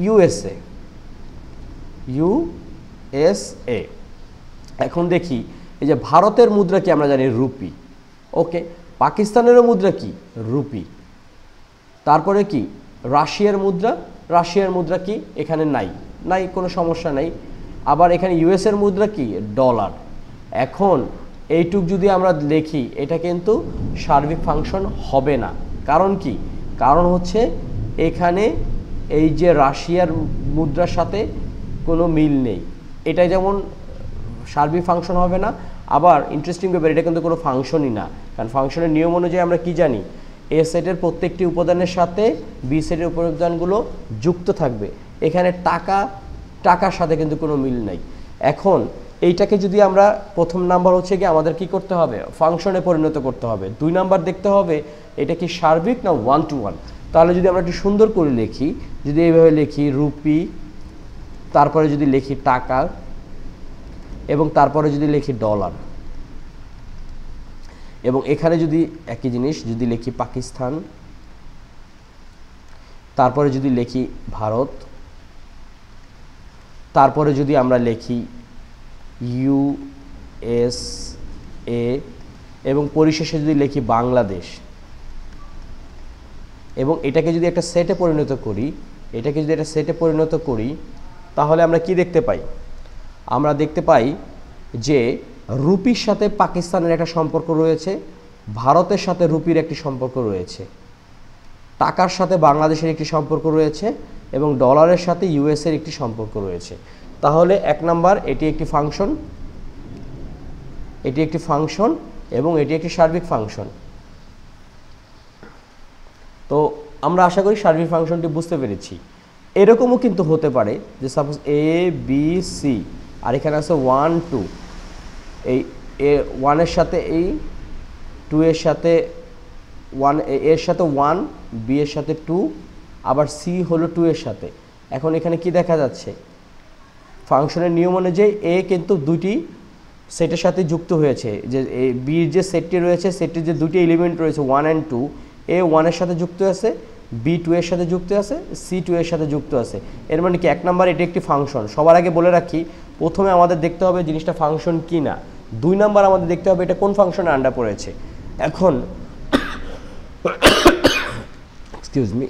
ইউএসএ এখন দেখি এই যে ভারতের মুদ্রা কি আমরা জানি রুপি ওকে পাকিস্তানেরও মুদ্রা কি রুপি তারপরে কি রাশিয়ার মুদ্রা কি এখানে নাই কোনো সমস্যা নাই আবার এখানে ইউএস এর মুদ্রা কি ডলার এখন এইটুক যদি আমরা লিখি এটা কিন্তু সার্বিক ফাংশন হবে না কারণ হচ্ছে এখানে এই যে রাশিয়ার মুদ্রার সাথে কোনো মিল নেই এটা যেমন সার্বিক ফাংশন হবে না আবার ইন্টারেস্টিং ব্যাপার এটা কিন্তু কোনো ফাংশনই না কারণ ফাংশনের নিয়ম অনুযায়ী আমরা কি জানি এ সেটের প্রত্যেকটি উপাদানের সাথে বি সেটের উপাদানগুলো যুক্ত থাকবে এখানে টাকার সাথে কিন্তু কোনো মিল নাই এখন এইটাকে যদি আমরা প্রথম নাম্বার হচ্ছে কি আমাদের কি করতে হবে ফাংশনে পরিণত করতে হবে 2 নাম্বার দেখতে হবে এটা কি সার্বিক না 1-to-1 তাহলে যদি আমরা একটু সুন্দর করে লিখি যদি এইভাবে লিখি রুপি তারপরে যদি লিখি টাকা এবং তারপরে যদি লিখি ডলার এবং এখানে যদি একই জিনিস যদি লিখি পাকিস্তান তারপরে যদি লিখি ভারত তারপরে যদি আমরা লিখি ইউএসএ এবং পরিশেষে যদি লিখি বাংলাদেশ এবং এটাকে যদি একটা সেটে পরিণত করি তাহলে আমরা কি দেখতে পাই আমরা দেখতে পাই যে রুপির সাথে পাকিস্তানের একটা সম্পর্ক রয়েছে ভারতের সাথে রুপির একটি সম্পর্ক রয়েছে টাকার সাথে বাংলাদেশের একটি সম্পর্ক রয়েছে এবং ডলারের সাথে ইউএস এর একটি সম্পর্ক রয়েছে তাহলে 1 নাম্বার এটি একটি ফাংশন এটি একটি ফাংশন এবং এটি একটি সার্বিক ফাংশন। তো আমরা আশা করি সার্বিক ফাংশনটি বুঝতে পেরেছি। এরকমও কিন্তু হতে পারে যে সাপোজ এ বি সি আর এখানে আছে 1 2, এই এ 1 এর সাথে এই 2 এর সাথে 1, এর সাথে 1, বি এর সাথে 2, আবার সি হলো 2 এর সাথে। এখন এখানে কি দেখা যাচ্ছে, ফাংশনের নিয়ম অনুযায়ী এ কিন্তু দুটি সেটের সাথে যুক্ত হয়েছে, যে বির যে সেটটি রয়েছে সেটটির যে দুটি এলিমেন্ট রয়েছে 1 and 2, এ 1 এর সাথে যুক্ত আছে, বি 2 এর সাথে যুক্ত আছে, সি 2 এর সাথে যুক্ত আছে। এর মানে কি 1 নাম্বার এটি একটি ফাংশন। সবার আগে বলে রাখি, প্রথমে আমাদের দেখতে হবে জিনিসটা ফাংশন কি না, 2 নাম্বার আমাদের দেখতে হবে এটা কোন ফাংশনের আন্ডার পড়েছে। এখন এক্সকিউজ মি,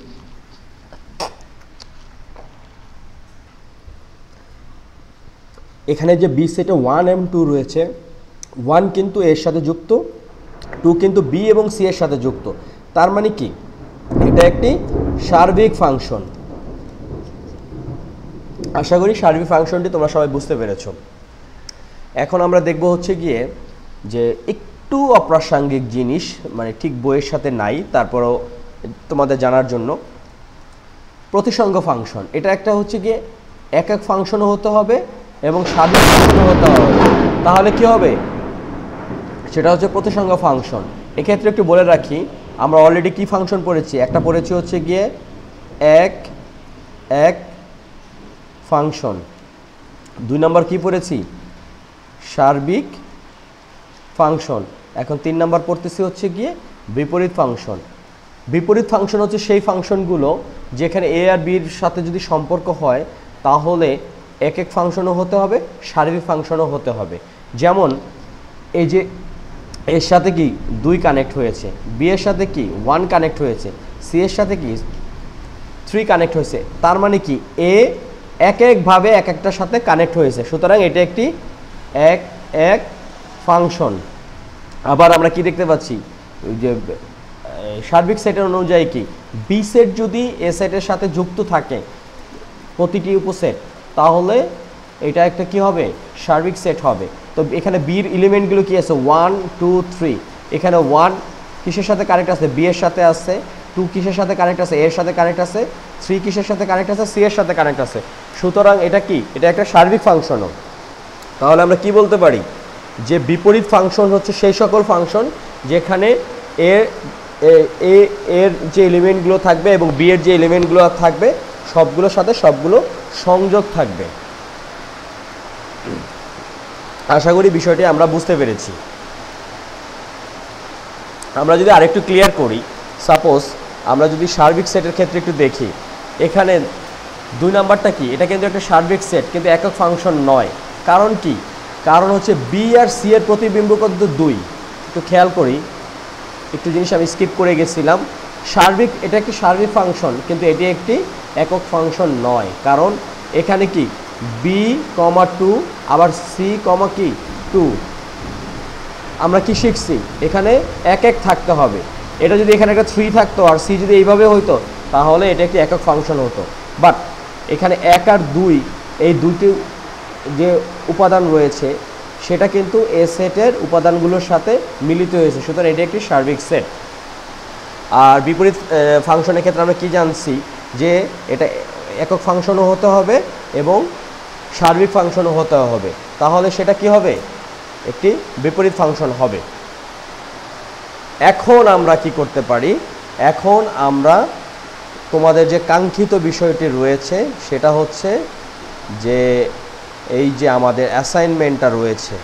এখানে যে বি সেটে 1 এবং 2 রয়েছে, 1 কিন্তু এর সাথে যুক্ত, 2 কিন্তু বি এবং সি এর সাথে যুক্ত। তার মানে কি এটা একটি সার্বিক ফাংশন। আশা করি সার্বিক ফাংশনটি তোমরা সবাই বুঝতে পেরেছো। এখন আমরা দেখব হচ্ছে গিয়ে যে একটু অপ্রাসঙ্গিক জিনিস, মানে ঠিক বইয়ের সাথে নাই, তারপরও তোমাদের জানার জন্য, প্রতিসঙ্গ ফাংশন। এটা একটা হচ্ছে গিয়ে একক ফাংশনও হতে হবে এবং সার্বিক ফাংশনও হতে হবে। তাহলে কি হবে, সেটা হচ্ছে প্রতিসঙ্গ ফাংশন। এক্ষেত্রে একটু বলে রাখি, আমরা অলরেডি কি ফাংশন পড়েছি, একটা পড়েছি হচ্ছে গিয়ে এক ফাংশন, 2 নাম্বার কি পড়েছি, সার্বিক ফাংশন। এখন 3 নাম্বার পড়তেছি হচ্ছে গিয়ে বিপরীত ফাংশন। বিপরীত ফাংশন হচ্ছে সেই ফাংশনগুলো যেখানে এ আর বির সাথে যদি সম্পর্ক হয় তাহলে এক ফাংশনও হতে হবে, সার্বিক ফাংশনও হতে হবে। যেমন এই যে এর সাথে কি 2 কানেক্ট হয়েছে, বি এর সাথে কি 1 কানেক্ট হয়েছে, সি এর সাথে কি 3 কানেক্ট হয়েছে। তার মানে কি এ একভাবে একটার সাথে কানেক্ট হয়েছে, সুতরাং এটা একটি এক ফাংশন। আবার আমরা কি দেখতে পাচ্ছি, যে সার্বিক সেটের অনুযায়ী কি বি সেট যদি এ সেটের সাথে যুক্ত থাকে প্রতিটি উপসেট, তাহলে এটা একটা কি হবে, সার্বিক সেট হবে। তো এখানে বির এলিমেন্টগুলো কি আছে 1 2 3, এখানে 1 কিসের সাথে কানেক্ট আছে, বি এর সাথে আছে, 2 কিসের সাথে কানেক্ট আছে, এর সাথে কানেক্ট আছে, 3 কিসের সাথে কানেক্ট আছে, সি এর সাথে কানেক্ট আছে। সুতরাং এটা কি, এটা একটা সার্বিক ফাংশনও। তাহলে আমরা কি বলতে পারি যে বিপরীত ফাংশন হচ্ছে সেই সকল ফাংশন যেখানে এর যে এলিমেন্টগুলো থাকবে এবং বি এর যে এলিমেন্টগুলো থাকবে সবগুলোর সাথে সবগুলো সংযোগ থাকবে। আশা করি বিষয়টি আমরা বুঝতে পেরেছি। আমরা যদি আরেকটু ক্লিয়ার করি, সাপোজ আমরা যদি সার্বিক সেটের ক্ষেত্রে একটু দেখি, এখানে 2 নাম্বারটা কি, এটা কিন্তু একটা সার্বিক সেট কিন্তু একক ফাংশন নয়। কারণ কি, কারণ হচ্ছে বি আর সি এর প্রতিবিম্ব কিন্তু 2। একটু খেয়াল করি, একটু জিনিস আমি স্কিপ করে গেছিলাম। সার্বিক, এটা একটি সার্বিক ফাংশন কিন্তু এটি একটি একক ফাংশন নয়। কারণ এখানে কি বি কমা 2 আবার সি কমা কি 2, আমরা কি শিখছি এখানে এক থাকতে হবে। এটা যদি এখানে একটা 3 থাকতো আর সি যদি এইভাবে হইতো তাহলে এটা একটি একক ফাংশন হতো। বাট এখানে 1 আর 2 এই দুটি যে উপাদান রয়েছে সেটা কিন্তু এ সেটের উপাদানগুলোর সাথে মিলিত হয়েছে, সুতরাং এটি একটি সার্বিক সেট। আর বিপরীত ফাংশনের ক্ষেত্রে আমরা কি জানছি যে এটা একক ফাংশনও হতে হবে এবং সার্বিক ফাংশনও হতে হবে, তাহলে সেটা কি হবে, একটি বিপরীত ফাংশন হবে। এখন আমরা কি করতে পারি, এখন আমরা তোমাদের যে কাঙ্ক্ষিত বিষয়টি রয়েছে সেটা হচ্ছে যে এই যে আমাদের অ্যাসাইনমেন্টটা রয়েছে,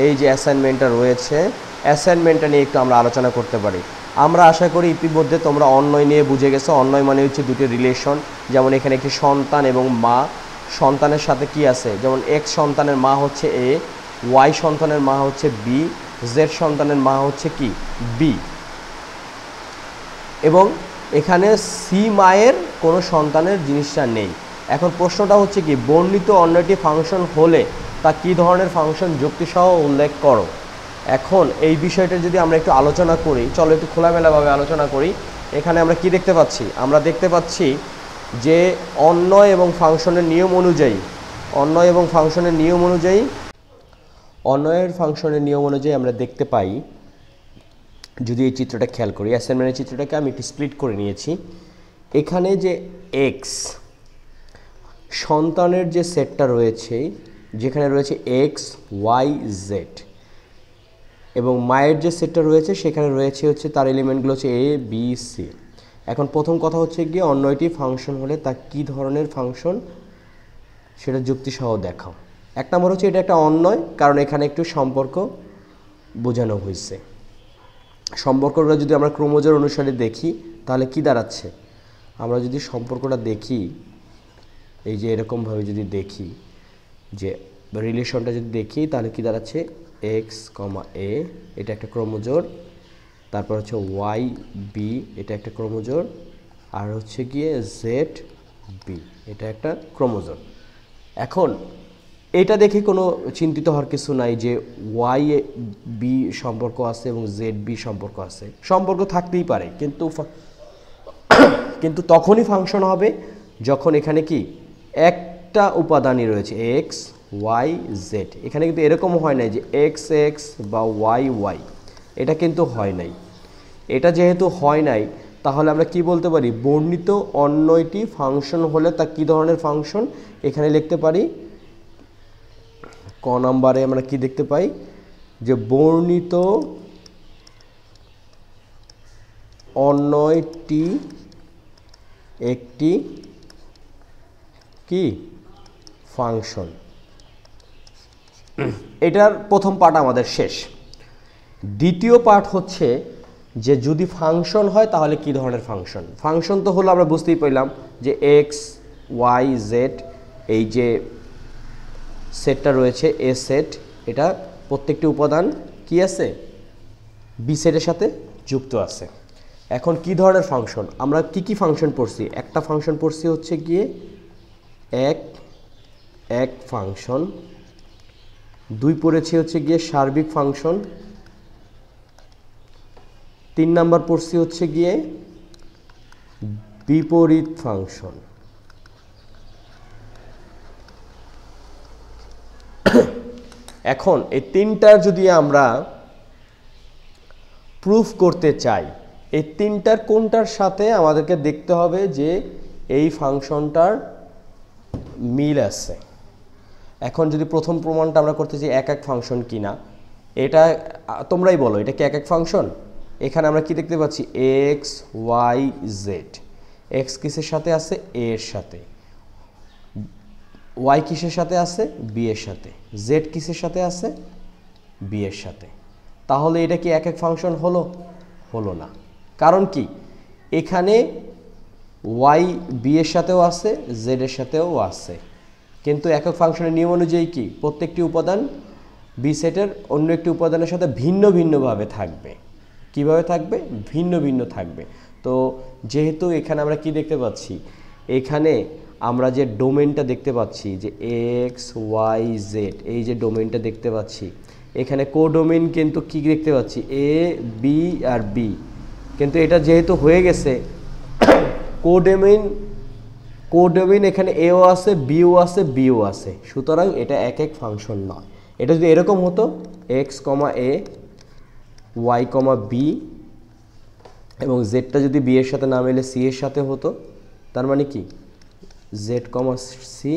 এই যে অ্যাসাইনমেন্টটা রয়েছে, অ্যাসাইনমেন্টটা নিয়ে একটু আমরা আলোচনা করতে পারি। আমরা আশা করি ইতিমধ্যে তোমরা অন্বয় নিয়ে বুঝে গেছো। অন্বয় মানে হচ্ছে দুটি রিলেশন, যেমন এখানে একটি সন্তান এবং মা। সন্তানের সাথে কি আছে, যেমন এক্স সন্তানের মা হচ্ছে এ, ওয়াই সন্তানের মা হচ্ছে বি, জেড সন্তানের মা হচ্ছে কি বি, এবং এখানে সি মায়ের কোনো সন্তানের জিনিসটা নেই। এখন প্রশ্নটা হচ্ছে কি, বর্ণিত অন্যটি ফাংশন হলে তা কী ধরনের ফাংশন যুক্তিসহ উল্লেখ করো। এখন এই বিষয়টা যদি আমরা একটু আলোচনা করি, চলো একটু খোলামেলাভাবে আলোচনা করি। এখানে আমরা কি দেখতে পাচ্ছি, আমরা দেখতে পাচ্ছি যে অন্বয় এবং ফাংশনের নিয়ম অনুযায়ী, অন্বয় এবং ফাংশনের নিয়ম অনুযায়ী অন্বয়ের ফাংশনের নিয়ম অনুযায়ী আমরা দেখতে পাই, যদি এই চিত্রটা খেয়াল করি, অ্যাসাইনমেন্টের চিত্রটাকে আমি একটু স্প্লিট করে নিয়েছি। এখানে যে এক্স সন্তানের যে সেটটা রয়েছে, যেখানে রয়েছে এক্স ওয়াই জেড, এবং মায়ের যে সেটটা রয়েছে সেখানে রয়েছে হচ্ছে তার এলিমেন্টগুলো হচ্ছে এ বি সি। এখন প্রথম কথা হচ্ছে গিয়ে অন্যটি ফাংশন হলে তা কী ধরনের ফাংশন সেটা যুক্তিসহ দেখাও। এক নম্বর হচ্ছে এটা একটা অন্যয়, কারণ এখানে একটু সম্পর্ক বোঝানো হয়েছে। সম্পর্কটা যদি আমরা ক্রোমোজোম অনুসারে দেখি তাহলে কি দাঁড়াচ্ছে, আমরা যদি সম্পর্কটা দেখি এই যে এরকমভাবে যদি দেখি, যে রিলেশনটা যদি দেখি তাহলে কি দাঁড়াচ্ছে, এক্স কমা এ এটা একটা ক্রোমোজোম, তারপর হচ্ছে ওয়াই বি এটা একটা ক্রোমোজোম, আর হচ্ছে গিয়ে জেড বি এটা একটা ক্রোমোজোম। এখন এটা দেখে কোনো চিন্তিত হওয়ার কিছু নাই যে ওয়াই বি সম্পর্ক আছে এবং জেড বি সম্পর্ক আছে, সম্পর্ক থাকতেই পারে, কিন্তু তখনই ফাংশন হবে যখন এখানে কি একটা উপাদানই রয়েছে এক্স ওয়াই জেড। এখানে কিন্তু এরকম হয় নাই যে এক্স এক্স বা ওয়াই ওয়াই, এটা কিন্তু হয় নাই। এটা যেহেতু হয় নাই তাহলে আমরা কি বলতে পারি, বর্ণিত অন্যটি ফাংশন হলে তা কী ধরনের ফাংশন, এখানে লিখতে পারি ক নম্বরে আমরা কি দেখতে পাই, যে বর্ণিত অন্যটি একটি কি ফাংশন। এটার প্রথম পার্ট আমাদের শেষ। দ্বিতীয় পার্ট হচ্ছে যে যদি ফাংশন হয় তাহলে কি ধরনের ফাংশন। ফাংশন তো হলো আমরা বুঝতেই পারলাম যে এক্স ওয়াই জেড এই যে সেটটা রয়েছে এ সেট, এটা প্রত্যেকটি উপাদান কি আছে, বি সেটের সাথে যুক্ত আছে। এখন কি ধরনের ফাংশন, আমরা কি কি ফাংশন পড়ছি, একটা ফাংশন পড়ছি হচ্ছে গিয়ে এক ফাংশন, দুই পড়েছি হচ্ছে গিয়ে সার্বিক ফাংশন, তিন নাম্বার পড়ছি হচ্ছে গিয়ে বিপরীত ফাংশন। এখন এই তিনটার যদি আমরা প্রুফ করতে চাই, এই তিনটার কোনটার সাথে আমাদেরকে দেখতে হবে যে এই ফাংশনটার মিল আছে। এখন যদি প্রথম প্রমাণটা আমরা করতে চাই এক ফাংশন কিনা, এটা তোমরাই বলো এটা কি এক ফাংশন। এখানে আমরা কি দেখতে পাচ্ছি, এক্স ওয়াই জেড, এক্স কিসের সাথে আছে, এ এর সাথে, ওয়াই কিসের সাথে আছে, বি এর সাথে, জেড কিসের সাথে আছে, বি এর সাথে। তাহলে এটা কি এক ফাংশন হলো, হলো না। কারণ কি, এখানে ওয়াই বি এর সাথেও আছে, জেড এর সাথেও আছে, কিন্তু একক ফাংশনের নিয়ম অনুযায়ী কি প্রত্যেকটি উপাদান বি সেটের অন্য একটি উপাদানের সাথে ভিন্ন ভিন্নভাবে থাকবে। কিভাবে থাকবে, ভিন্ন ভিন্ন থাকবে। তো যেহেতু এখানে আমরা কি দেখতে পাচ্ছি, এখানে আমরা যে ডোমেনটা দেখতে পাচ্ছি যে এক্স ওয়াই জেড, এই যে ডোমেনটা দেখতে পাচ্ছি, এখানে কোডোমেন কিন্তু কি দেখতে পাচ্ছি, এ বি আর বি, কিন্তু এটা যেহেতু হয়ে গেছে কোডোমেন এখানে এও আছে, বিও আছে, বিও আছে, সুতরাং এটা এক ফাংশন নয়। এটা যদি এরকম হতো x comma A y comma B এবং জেডটা যদি বি এর সাথে না মিলে সি এর সাথে হতো, তার মানে কি জেড কমা সি,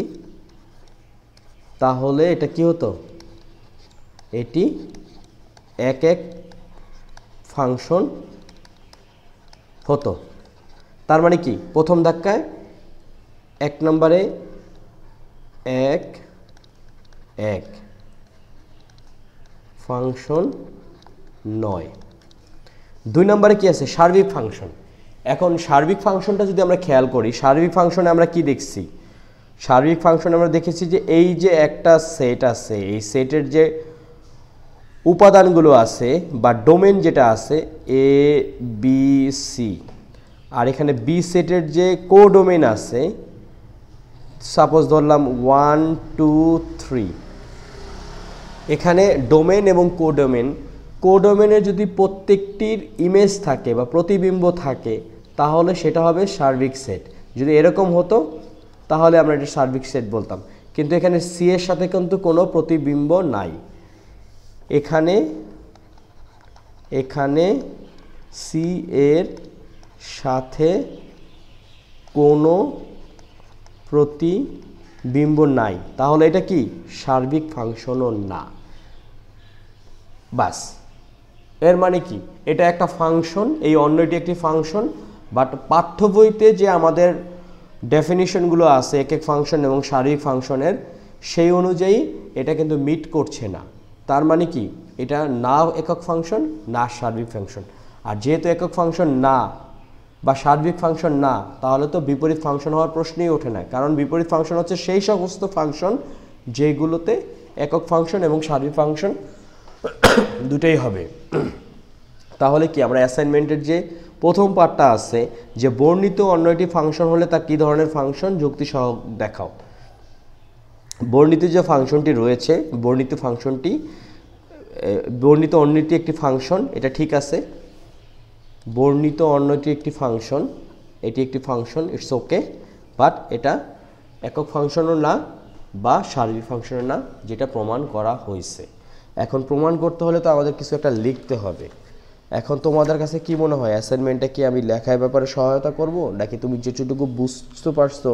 তাহলে এটা কি হতো, এটি এক ফাংশন হতো। তার মানে কি প্রথম ধাক্কায় এক নম্বরে এক ফাংশন নয়। দুই নম্বরে কি আছে, সার্বিক ফাংশন। এখন সার্বিক ফাংশনটা যদি আমরা খেয়াল করি, সার্বিক ফাংশনে আমরা কি দেখছি, সার্বিক ফাংশনে আমরা দেখেছি যে এই যে একটা সেট আছে, এই সেটের যে উপাদানগুলো আছে বা ডোমেন যেটা আছে এ বি সি, আর এখানে বি সেটের যে কোডোমেন আছে, সাপোজ ধরলাম 1 2 3, এখানে ডোমেন এবং কোডোমেনের যদি প্রত্যেকটির ইমেজ থাকে বা প্রতিবিম্ব থাকে তাহলে সেটা হবে সার্বিক সেট। যদি এরকম হতো তাহলে আমরা এটা সার্বিক সেট বলতাম, কিন্তু এখানে সি এর সাথে কিন্তু কোনো প্রতিবিম্ব নাই, এখানে এখানে সি এর সাথে কোনো প্রতিবিম্ব নাই, তাহলে এটা কি সার্বিক ফাংশনও না। বাস, এর মানে কি এটা একটা ফাংশন, এই অন্যটি একটি ফাংশন, বাট পাঠ্য বইতে যে আমাদের ডেফিনিশনগুলো আছে এক এক ফাংশন এবং সার্বিক ফাংশনের, সেই অনুযায়ী এটা কিন্তু মিট করছে না। তার মানে কি এটা না একক ফাংশন না সার্বিক ফাংশন। আর যেহেতু একক ফাংশন না বা সার্বিক ফাংশন না, তাহলে তো বিপরীত ফাংশন হওয়ার প্রশ্নই ওঠে না, কারণ বিপরীত ফাংশন হচ্ছে সেই সমস্ত ফাংশন যেগুলোতে একক ফাংশন এবং সার্বিক ফাংশন দুটোই হবে। তাহলে কি আমরা অ্যাসাইনমেন্টের যে প্রথম পার্টটা আছে যে বর্ণিত অন্য একটি ফাংশন হলে তা কী ধরনের ফাংশন, যুক্তি সহ দেখাও। বর্ণিত যে ফাংশনটি রয়েছে, বর্ণিত অন্যটি একটি ফাংশন, এটা ঠিক আছে। বর্ণিত অন্যটি একটি ফাংশন, এটি একটি ফাংশন, ইটস ওকে, বাট এটা একক ফাংশনও না বা সার্বিক ফাংশনও না, যেটা প্রমাণ করা হয়েছে। এখন প্রমাণ করতে হলে তো আমাদের কিছু একটা লিখতে হবে। এখন তোমাদের কাছে কি মনে হয়, অ্যাসাইনমেন্টটা কি আমি লেখার ব্যাপারে সহায়তা করব, নাকি তুমি যেটুকু বুঝতে পারছো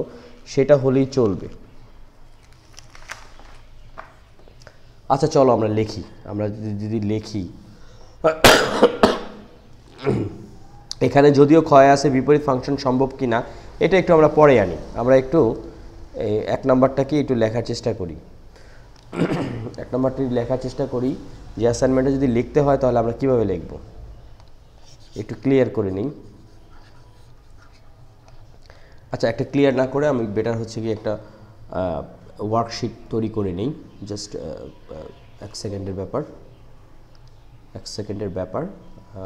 সেটা হলেই চলবে? আচ্ছা চলো আমরা লিখি। আমরা যদি লিখি, এখানে যদিও ক্ষয় আছে বিপরীত ফাংশন সম্ভব কিনা এটা একটু আমরা পরে আনি। আমরা একটু এক নাম্বারটাকে একটু লেখার চেষ্টা করি। এক নাম্বারটি লেখার চেষ্টা করি যে অ্যাসাইনমেন্টে যদি লিখতে হয় তাহলে আমরা কিভাবে লিখব, একটু ক্লিয়ার করে নিই। আচ্ছা, একটা ক্লিয়ার না করে আমি বেটার হচ্ছে কি একটা ওয়ার্কশিট তৈরি করে নিই। জাস্ট এক সেকেন্ডের ব্যাপার।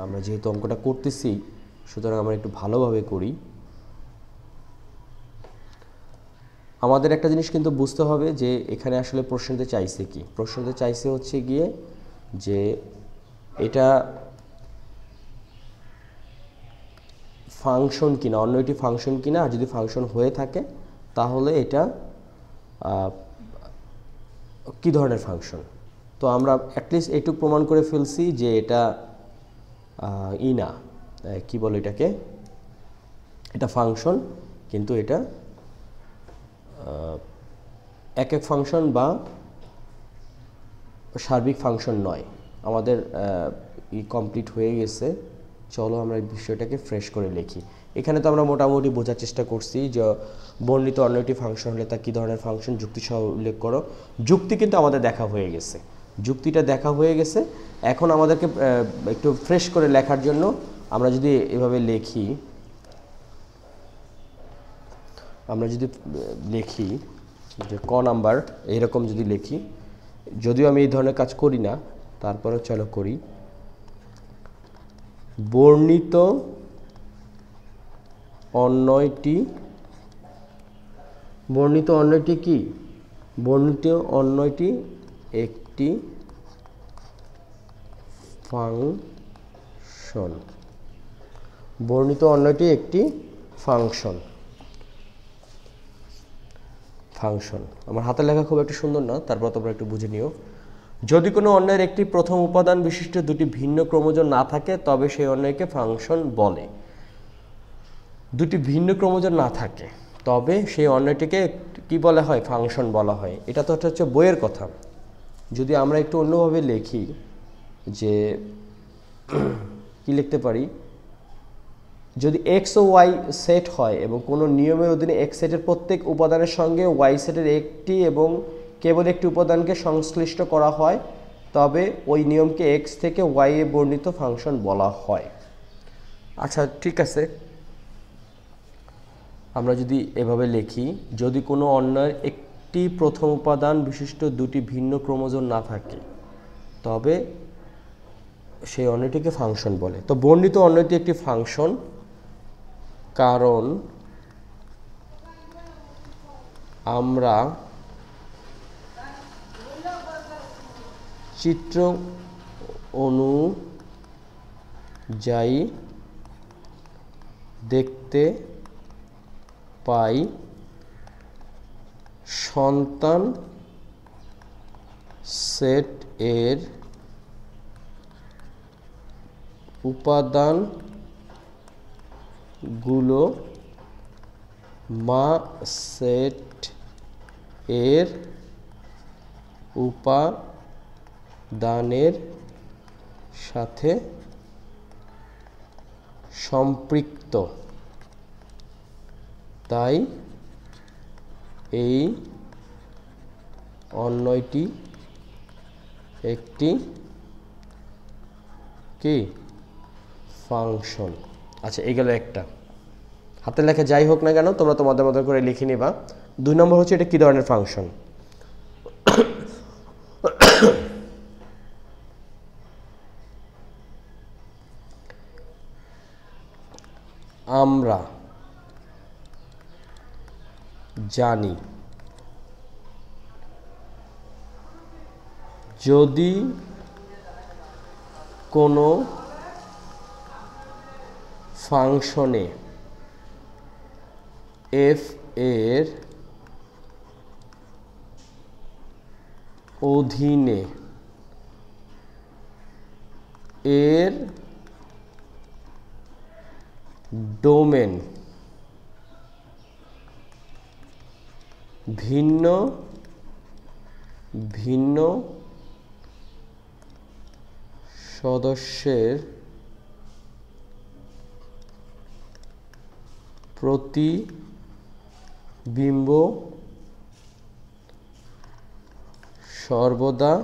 আমরা যেহেতু অঙ্কটা করতেছি, সুতরাং আমরা একটু ভালোভাবে করি। আমাদের একটা জিনিস কিন্তু বুঝতে হবে যে এখানে আসলে প্রশ্নতে চাইছে কি। প্রশ্নতে চাইছে হচ্ছে গিয়ে যে এটা ফাংশন কিনা, অন্য একটি ফাংশন কিনা, আর যদি ফাংশন হয়ে থাকে তাহলে এটা কি ধরনের ফাংশন। তো আমরা অ্যাটলিস্ট এইটুকু প্রমাণ করে ফেলছি যে এটা না কি বলে এটাকে, এটা ফাংশন, কিন্তু এটা এক এক ফাংশন বা সার্বিক ফাংশন নয়। আমাদের কমপ্লিট হয়ে গেছে। চলো আমরা এই বিষয়টাকে ফ্রেশ করে লিখি। এখানে তো আমরা মোটামুটি বোঝার চেষ্টা করছি যে বর্ণিত অন্য একটি ফাংশন হলে তা কী ধরনের ফাংশন, যুক্তি সহ উল্লেখ করো। যুক্তি কিন্তু আমাদের দেখা হয়ে গেছে, যুক্তিটা দেখা হয়ে গেছে। এখন আমাদেরকে একটু ফ্রেশ করে লেখার জন্য আমরা যদি এভাবে লিখি, যে ক নাম্বার এরকম যদি লিখি, যদিও আমি এই ধরনের কাজ করি না, তারপরে চলো করি। বর্ণিত অন্যটি কি? বর্ণিত অন্যটি একটি ফাংশন। বর্ণিত অন্যটি একটি ফাংশন। আমার হাতের লেখা খুব একটা সুন্দর না, তারপর তোমরা একটু বুঝে নিও। যদি কোনো অন্যের একটি প্রথম উপাদান বিশিষ্ট দুটি ভিন্ন ক্রোমোজোম না থাকে তবে সেই অন্যকে ফাংশন বলে। দুটি ভিন্ন ক্রোমোজোম না থাকে তবে সেই অন্যটিকে কি বলা হয়? ফাংশন বলা হয়। এটা তো হচ্ছে বইয়ের কথা। যদি আমরা একটু অন্যভাবে লিখি, যে কি লিখতে পারি, যদি এক্স ও ওয়াই সেট হয় এবং কোনো নিয়মের অধীনে এক্স সেটের প্রত্যেক উপাদানের সঙ্গে ওয়াই সেটের একটি এবং কেবল একটি উপাদানকে সংশ্লিষ্ট করা হয় তবে ওই নিয়মকে এক্স থেকে ওয়াই এ বর্ণিত ফাংশন বলা হয়। আচ্ছা ঠিক আছে, আমরা যদি এভাবে লিখি, যদি কোনো অন্যের একটি প্রথম উপাদান বিশিষ্ট দুটি ভিন্ন ক্রোমোজোম না থাকে তবে সেই অন্যটিকে ফাংশন বলে। তো বর্ণিত অন্যটি একটি ফাংশন, কারণ আমরা চিত্র অনুযায়ী দেখতে পাই সন্তান সেট এর উপাদানগুলো মা সেট এর উপাদানের সাথে সম্পৃক্ত, তাই এই অন্যটি একটি কি ফাংশন। আচ্ছা, এই গেল একটা। হাতের লেখা যাই হোক না কেন তোমরা তোমাদের মতো করে লিখে নিবা। 2 নম্বর হচ্ছে এটা কি ধরনের ফাংশন। আমরা জানি যদি কোনো ফাংশনে f এর অধীনে এর ডোমেন ভিন্ন ভিন্ন সদস্যের প্রতিবিম্ব সর্বদা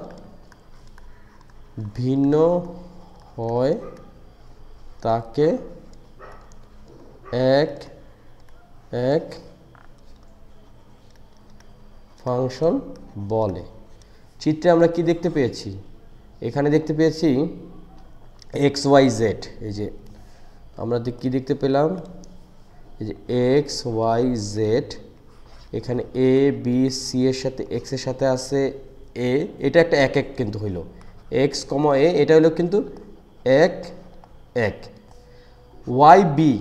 ভিন্ন হয়, তাকে এক এক ফাংশন বলে। চিত্রে আমরা কি দেখতে পেয়েছি? এখানে দেখতে পেয়েছি এক্স ওয়াই জেড। এই যে আমরা কি দেখতে পেলাম, এই যে এক্স ওয়াই জেড, এখানে এ বি সি এর সাথে এক্স এর সাথে আছে এ, এটা একটা এক এক কিন্তু হইল এক্স কমা এ, এটা হলো কিন্তু এক এক। ওয়াই বি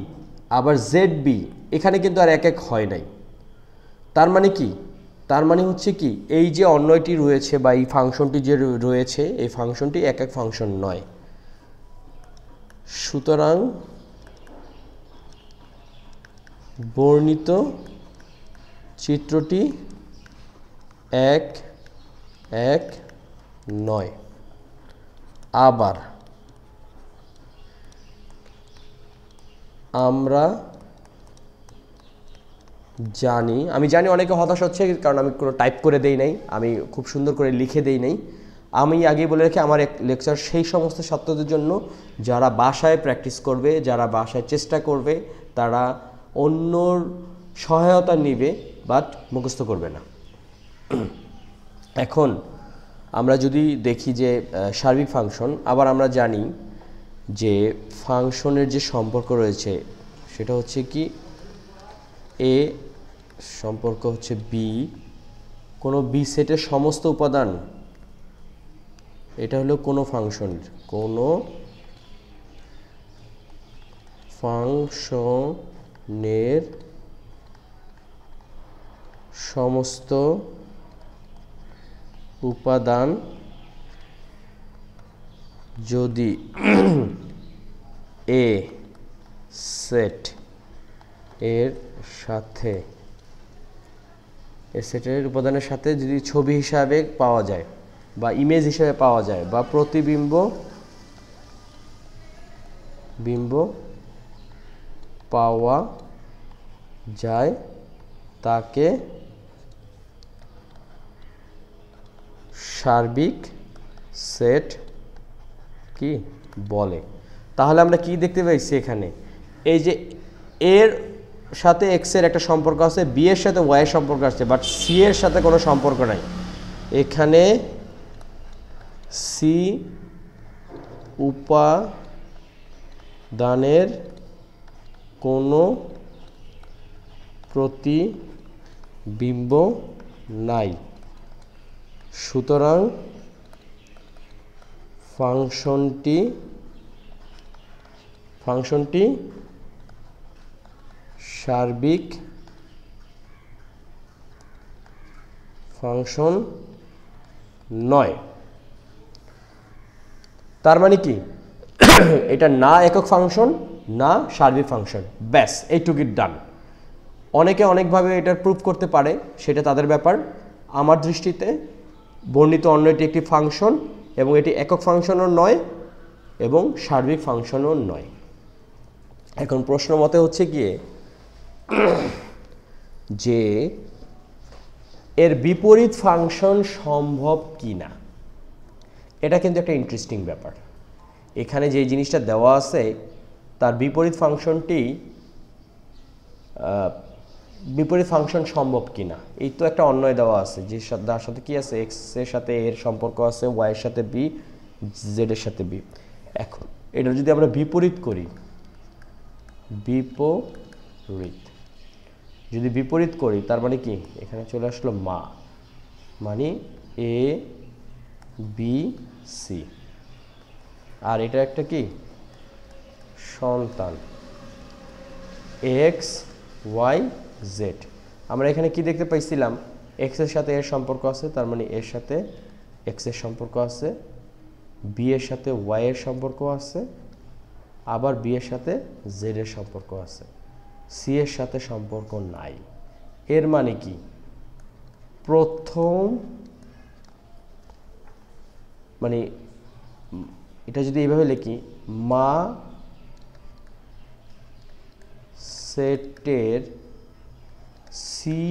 আবার জেড বি, এখানে কিন্তু আর এক এক হয় নাই। তার মানে কি? তার মানে হচ্ছে কি, এই যে অন্যটি রয়েছে বা এই ফাংশনটি যে রয়েছে, এই ফাংশনটি এক এক ফাংশন নয়। সুতরাং বর্ণিত চিত্রটি এক এক নয়। আবার আমরা জানি, আমি জানি অনেকে হতাশ হচ্ছে কারণ আমি কোনো টাইপ করে দেই নাই, আমি খুব সুন্দর করে লিখে দেই নাই। আমি আগে বলে রাখি, আমার এক লেকচার সেই সমস্ত ছাত্রদের জন্য যারা বাসায় প্র্যাকটিস করবে, যারা বাসায় চেষ্টা করবে, তারা অন্যর সহায়তা নেবে বাট মুখস্থ করবে না। এখন আমরা যদি দেখি যে সার্বিক ফাংশন, আবার আমরা জানি যে ফাংশনের যে সম্পর্ক রয়েছে সেটা হচ্ছে কি, এ সম্পর্ক হচ্ছে বি, কোনো বি সেটের সমস্ত উপাদান, এটা হলো কোনো ফাংশনের সমস্ত উপাদান যদি এ সেট এর সাথে, এ সেটের উপাদানের সাথে যদি ছবি হিসাবে পাওয়া যায় বা ইমেজ হিসাবে পাওয়া যায় বা প্রতিবিম্ব পাওয়া যায়, তাকে সার্বিক সেট কি বলে। তাহলে আমরা কি দেখতে পাইছি এখানে, এই যে এর সাথে এক্স এর একটা সম্পর্ক আছে, বি এর সাথে ওয়াই এর সম্পর্ক আছে, বাট সি এর সাথে কোনো সম্পর্ক নাই। এখানে সি উপাদানের কোনো প্রতিবিম্ব নাই। সুতরাং ফাংশনটি সার্বিক ফাংশন নয়। তার মানে কি, এটা না একক ফাংশন না সার্বিক ফাংশন, ব্যাস এইটুকুই ডান। অনেকে অনেকভাবে এটা প্রুভ করতে পারে, সেটা তাদের ব্যাপার। আমার দৃষ্টিতে বর্ণিত অন্য এটি একটি ফাংশন এবং এটি একক ফাংশনও নয় এবং সার্বিক ফাংশনও নয়। এখন প্রশ্ন মতে হচ্ছে গিয়ে যে এর বিপরীত ফাংশন সম্ভব কি না, এটা কিন্তু একটা ইন্টারেস্টিং ব্যাপার। এখানে যে জিনিসটা দেওয়া আছে তার বিপরীত ফাংশনটি বিপরীত ফাংশন সম্ভব কিনা, এই তো একটা অন্যয় দেওয়া আছে যে যার সাথে কি আছে, এক্স এর সাথে এর সম্পর্ক আছে, ওয়াই এর সাথে বি, জেড এর সাথে বি। এখন এটা যদি আমরা বিপরীত করি, যদি বিপরীত করি তার মানে কি, এখানে চলে আসলো মা, মানে এ বি সি, আর এটা একটা কি সন্তান এক্স ওয়াই জেড। আমরা এখানে কি দেখতে পাইছিলাম, এক্স এর সাথে এর সম্পর্ক আছে, তার মানে এর সাথে এক্স এর সম্পর্ক আছে, বি এর সাথে ওয়াই এর সম্পর্ক আছে, আবার বি এর সাথে জেড এর সম্পর্ক আছে, সি এর সাথে সম্পর্ক নাই। এর মানে কি, প্রথম মানে এটা যদি এইভাবে লিখি, মা সেটের সি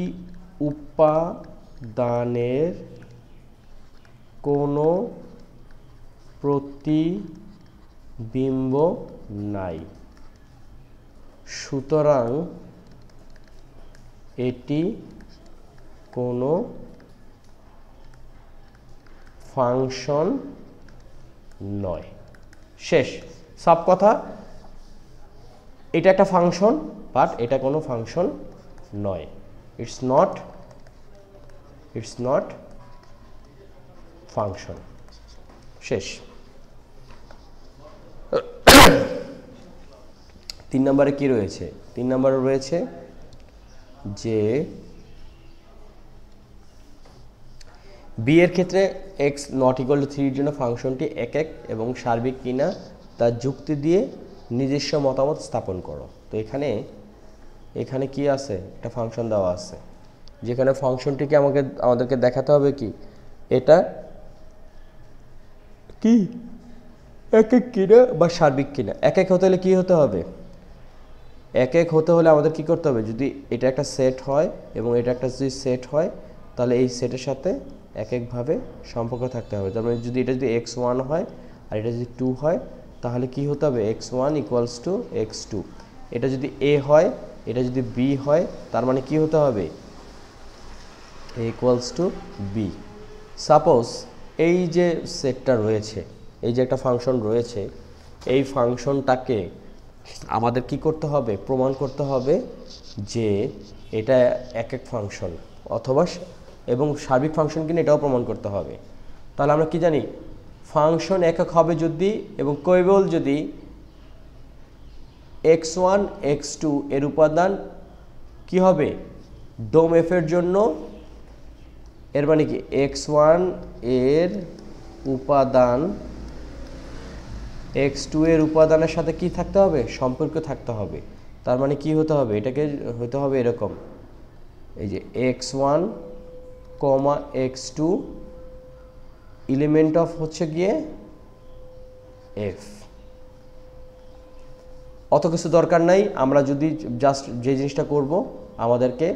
উপাদানের কোনো প্রতিবিম্ব নাই, সুতরাং এটি কোনো ফাংশন নয়। শেষ, সব কথা। এটা একটা ফাংশন, বাট এটা কোনো ফাংশন নয়। It's not function. শেষ। 3 নম্বরে কি রয়েছে? 3 নম্বরে রয়েছে যে বি এর ক্ষেত্রে x নট ইকুয়াল টু 3 এর জন্য ফাংশনটি একক এবং সার্বিক কিনা তার যুক্তি দিয়ে নিজস্ব মতামত স্থাপন করো। তো এখানে কি আছে, একটা ফাংশন দেওয়া আছে, যেখানে ফাংশনটিকে আমাদেরকে দেখাতে হবে কি এটা কি একক কিনা বা সার্বিক কিনা। একক হতে হলে কি হতে হবে, একক হতে হলে আমাদের কি করতে হবে, যদি এটা একটা সেট হয় এবং এটা একটা যদি সেট হয় তাহলে এই সেটের সাথে এককভাবে সম্পর্ক থাকতে হবে। তার মানে যদি এটা যদি x1 হয় আর এটা যদি 2 হয় তাহলে কি হতে হবে, x1 ইকুয়ালস টু x2। এটা যদি a হয়, এটা যদি b হয়, তার মানে কি হতে হবে, a equals to b। Suppose এই যে সেটটা রয়েছে, এই যে একটা ফাংশন রয়েছে, এই ফাংশনটাকে আমাদের কি করতে হবে, প্রমাণ করতে হবে যে এটা একক ফাংশন অথবা এবং সার্বিক ফাংশন কিনা এটাও প্রমাণ করতে হবে। তাহলে আমরা কি জানি, ফাংশন একক হবে যদি এবং কেবল যদি x1 x2 এর উপাদান কি হবে, ডোম f এর জন্য। এর মানে কি, x1 এর উপাদান x2 এর উপাদানের সাথে কি থাকতে হবে, সম্পর্ক থাকতে হবে। তার মানে কি হতে হবে, এটাকে হতে হবে এরকম, এই যে x1 x2 এলিমেন্ট অফ হচ্ছে গিয়ে f। অত কিছু দরকার নাই, আমরা যদি জাস্ট যে জিনিসটা করব, আমাদেরকে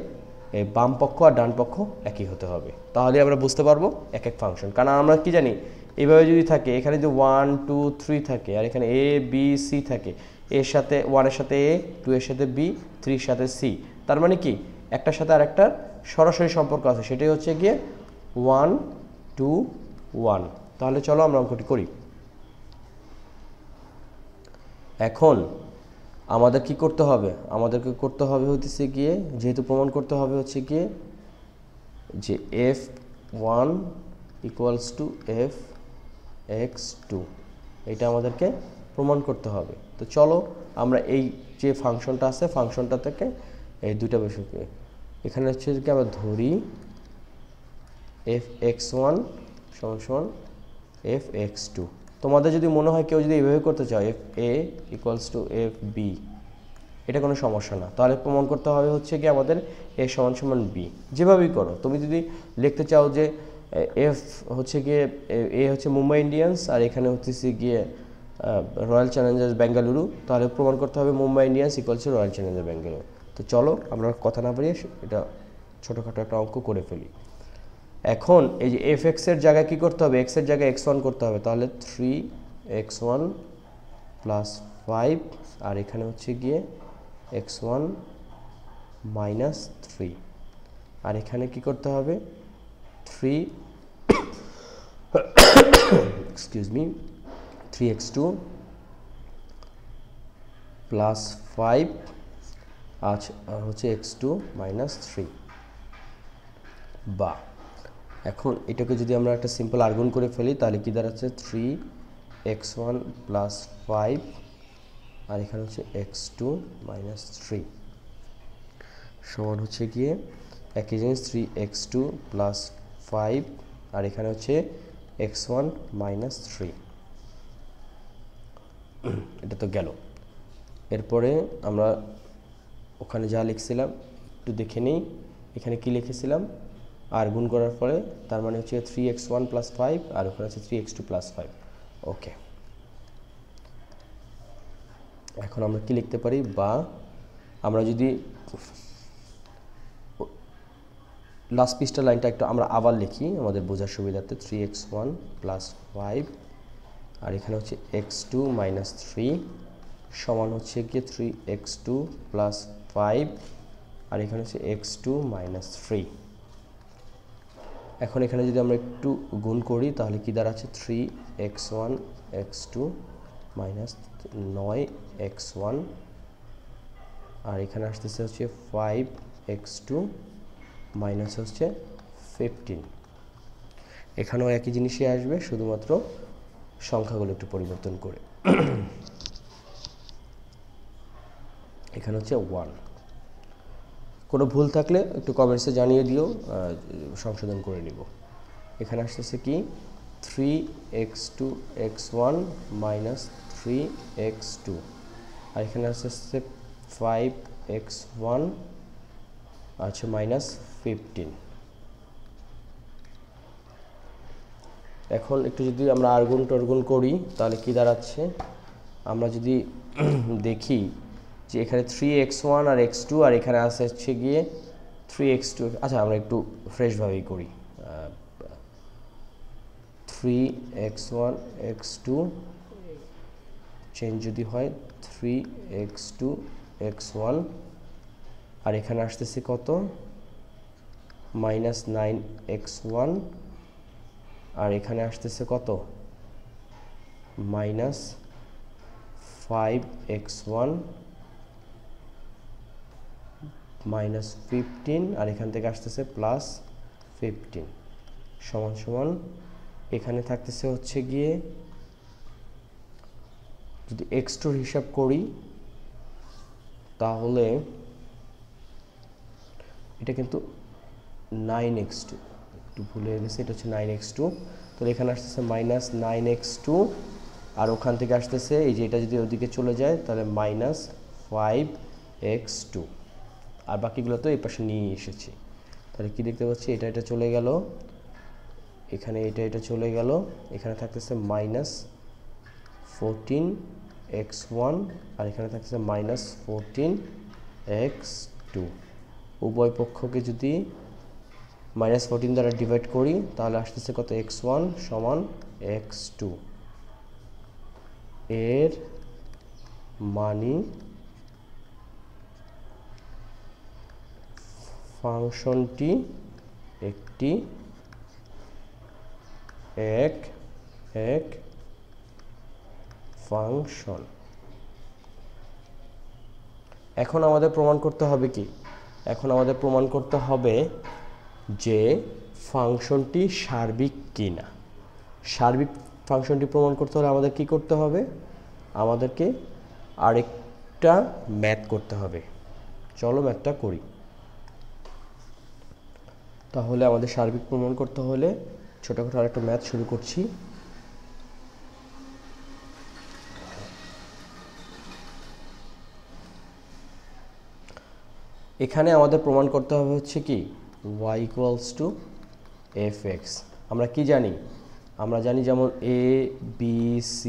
বাম পক্ষ আর ডান পক্ষ একই হতে হবে, তাহলে আমরা বুঝতে পারবো এক এক ফাংশন। কারণ আমরা কি জানি, এইভাবে যদি থাকে, এখানে যদি 1 2 3 থাকে আর এখানে a b c থাকে, এর সাথে 1 এর সাথে a, 2 এর সাথে b, 3 এর সাথে c, তার মানে কি একটার সাথে আরেকটার সরাসরি সম্পর্ক আছে, সেটাই হচ্ছে গিয়ে 1 2 1। তাহলে চলো আমরা অঙ্কটি করি। এখন আমাদের কি করতে হবে, আমাদেরকে করতে হবে হচ্ছে গিয়ে, যেহেতু প্রমাণ করতে হবে হচ্ছে গিয়ে যে f1 ইকুয়ালস টু f(x2), এটা আমাদেরকে প্রমাণ করতে হবে। তো চলো আমরা এই যে ফাংশনটা আছে, ফাংশনটা থেকে এই দুইটা বিষয়কে এখানে হচ্ছে কি আমরা ধরি f(x1) সমান সমান f(x2), তোমাদের যদি মনে হয় কেউ যদি এইভাবে করতে চাও F A equals to F B, এটা কোনো সমস্যা না। তাহলে প্রমাণ করতে হবে হচ্ছে কি আমাদের এ সমান সমান বি। যেভাবেই করো, তুমি যদি লিখতে চাও যে এফ হচ্ছে গিয়ে এ হচ্ছে মুম্বাই ইন্ডিয়ান্স আর এখানে হচ্ছে গিয়ে রয়্যাল চ্যালেঞ্জার্স বেঙ্গালুরু, তাহলে প্রমাণ করতে হবে Mumbai Indians equals to royal Challengers Bengaluru. তো চলো আমরা কথা না বাড়িয়ে এটা ছোটোখাটো একটা অঙ্ক করে ফেলি। এখন এই যে এফ এক্সের জায়গায় কী করতে হবে, এক্সের জায়গায় এক্স ওয়ান করতে হবে। তাহলে 3x1 প্লাস 5 আর এখানে হচ্ছে গিয়ে x1 মাইনাস 3 আর এখানে কি করতে হবে 3 এক্সকিউজ মি 3x2 প্লাস 5 আর হচ্ছে x2 মাইনাস 3 বা এখন এটাকে যদি আমরা একটা সিম্পল আর্গুন করে ফেলি তাহলে কি দাঁড়াচ্ছে 3x1 প্লাস 5 আর এখানে হচ্ছে x2 মাইনাস 3 সমান হচ্ছে গিয়ে একই জিনিস 3x2 প্লাস 5 আর এখানে হচ্ছে x1 মাইনাস 3। এটা তো গেল। এরপরে আমরা ওখানে যা লিখছিলাম একটু দেখে নিই। এখানে কি লিখেছিলাম আর গুণ করার পরে তার মানে হচ্ছে 3x1 প্লাস 5 আর ওখানে হচ্ছে 3x2 প্লাস 5। ওকে, এখন আমরা কি লিখতে পারি, বা আমরা যদি লাস্ট পিসটা লাইনটা একটু আমরা আবার লিখি আমাদের বোঝার সুবিধার্থে 3x1 প্লাস 5 আর এখানে হচ্ছে x2 মাইনাস 3 সমান হচ্ছে কি 3x2 প্লাস 5 আর এখানে হচ্ছে x2 মাইনাস 3। এখন এখানে যদি আমরা একটু গুণ করি তাহলে কি দাঁড়াচ্ছে 3x1 x2 মাইনাস 9x1 আর এখানে আসতেছে হচ্ছে 5x2 মাইনাস হচ্ছে 15। এখানেও একই জিনিসই আসবে, শুধুমাত্র সংখ্যাগুলো একটু পরিবর্তন করে। এখানে হচ্ছে 1। কোনো ভুল থাকলে একটু কমেন্টসে জানিয়ে দিও, সংশোধন করে নিব। এখানে আসতেছে কি 3x2 x1 মাইনাস 3x2 আর এখানে আসতেছে 5x1 আচ্ছা মাইনাস 15। এখন একটু যদি আমরা আর্গুন টর্গুন করি তাহলে কি দাঁড়াচ্ছে, আমরা যদি দেখি যে এখানে 3x1 আর x2 আর এখানে আসছে গিয়ে 3x2। আচ্ছা আমরা একটু ফ্রেশভাবেই করি, 3x1 x2 চেঞ্জ যদি হয় 3x2 x1 আর এখানে আসতেছে কত মাইনাস 9x1 আর এখানে আসতেছে কত মাইনাস 5x1 মাইনাস 15 আর এখান থেকে আসতেছে প্লাস 15 সমান সমান এখানে থাকতেছে হচ্ছে গিয়ে যদি x2 হিসাব করি তাহলে এটা কিন্তু 9x2, একটু ভুলে গেছে, এটা হচ্ছে 9x2। তো এখানে আসতেছে মাইনাস 9x2 আর ওখান থেকে আসতেছে এই যে এটা যদি ওদিকে চলে যায় তাহলে মাইনাস 5x2 আর বাকিগুলো তো এই পাশে নিয়ে এসেছি। তাহলে কি দেখতে পাচ্ছি এটা এটা চলে গেল, এখানে এটা এটা চলে গেল, এখানে থাকতেছে মাইনাস 14x1 আর এখানে থাকতেছে মাইনাস 14x2। উভয় পক্ষকে যদি মাইনাস 14 দ্বারা ডিভাইড করি তাহলে আসতেছে কত x1 সমান x2। এর মানে ফাংশনটি একটি এক ফাংশন। এখন আমাদের প্রমাণ করতে হবে কি, এখন আমাদের প্রমাণ করতে হবে যে ফাংশনটি সার্বিক কিনা। সার্বিক ফাংশনটি প্রমাণ করতে হলে আমাদের কি করতে হবে, আমাদেরকে আরেকটা ম্যাথ করতে হবে। চলো ম্যাথটা করি। তাহলে আমাদের সার্বিক প্রমাণ করতে হলে ছোটখাটো আরেকটা ম্যাথ শুরু করছি। এখানে আমাদের প্রমাণ করতে হবে হচ্ছে কি y = fx। আমরা কি জানি? আমরা জানি যেমন a b c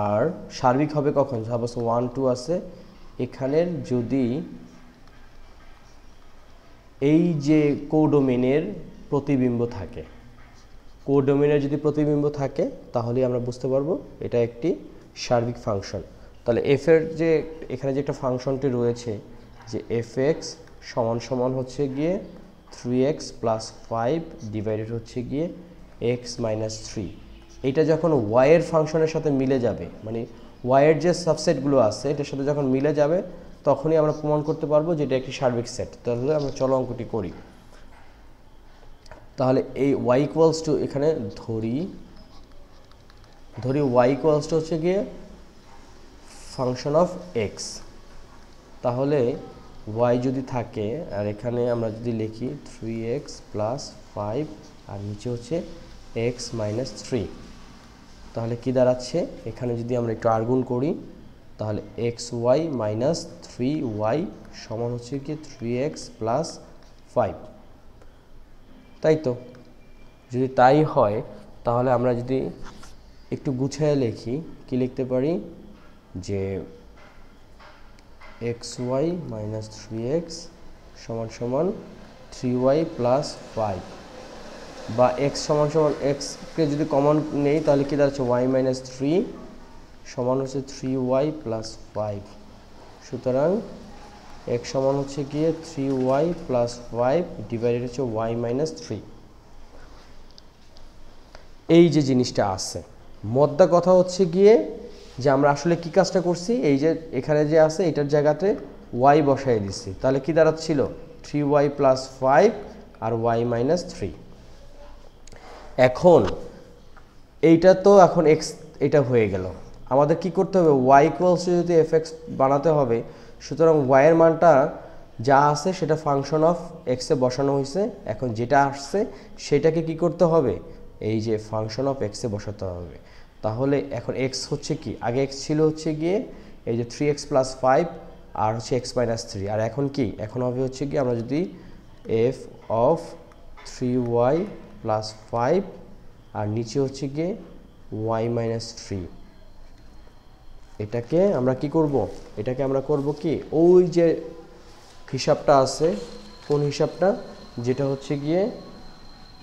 আর সার্বিক হবে কখন? সাপোজ 1 2 আছে, এখানের যদি এই যে কোডোমেনের প্রতিবিম্ব থাকে, কোডোমেনের যদি প্রতিবিম্ব থাকে তাহলে আমরা বুঝতে পারবো এটা একটি সার্বিক ফাংশন। তাহলে f এর যে এখানে যে একটা ফাংশনটি রয়েছে যে fx সমান হচ্ছে গিয়ে 3x + 5 ডিভাইডেড হচ্ছে গিয়ে x - 3। এটা যখন y এর ফাংশনের সাথে মিলে যাবে, মানে y এর যে সাবসেটগুলো আছে এটার সাথে যখন মিলে যাবে তখনই আমরা প্রমাণ করতে পারবো যে এটা একটি সার্বিক সেট। তাহলে আমরা চলো অঙ্কটি করি। তাহলে এই y = এখানে ধরি y = হচ্ছে গিয়ে ফাংশন অফ x। তাহলে y যদি থাকে আর এখানে আমরা যদি লিখি 3x + 5 আর নিচে হচ্ছে x - 3, তাহলে কি দাঁড়াচ্ছে? এখানে যদি আমরা একটু আর্গুন করি তাহলে xy - 3y সমান হচ্ছে কি 3x + 5, তাই তো? যদি তাই হয় তাহলে আমরা যদি একটু গুছিয়ে লিখি কি লিখতে পারি যে xy - 3x সমান 3y + 5, বা x সমান x কে যদি কমন নেই তাহলে কি দাঁড়াচ্ছে y - 3 সমান হচ্ছে 3y + 5। সুতরাং x সমান হচ্ছে গিয়ে 3y + 5 ডিভাইডেড হচ্ছে y - 3। এই যে জিনিসটা আছে, মোদ্দা কথা হচ্ছে গিয়ে যে আমরা আসলে কি কাজটা করছি, এই যে এখানে যে আছে এটার জায়গাতে y বসাই দিচ্ছি। তাহলে কি দাঁড়াচ্ছিল 3y + 5 আর y - 3। এখন এইটা তো এখন x এটা হয়ে গেল। আমাদের কি করতে হবে? y = যদি fx বানাতে হবে, সুতরাং y এর মানটা যা আছে সেটা ফাংশন অফ x এ বসানো হয়েছে। এখন যেটা আসছে সেটাকে কি করতে হবে? এই যে ফাংশন অফ x এ বসাতে হবে। তাহলে এখন x হচ্ছে কি, আগে x ছিল হচ্ছে গিয়ে এই যে 3x + 5 আর হচ্ছে x - 3, আর এখন কি, এখন হবে হচ্ছে কি আমরা যদি f of 3y + 5 আর নিচে হচ্ছে গিয়ে y - 3, এটাকে আমরা কি করব? এটাকে আমরা করব কি ওই যে হিসাবটা আছে, কোন হিসাবটা? যেটা হচ্ছে গিয়ে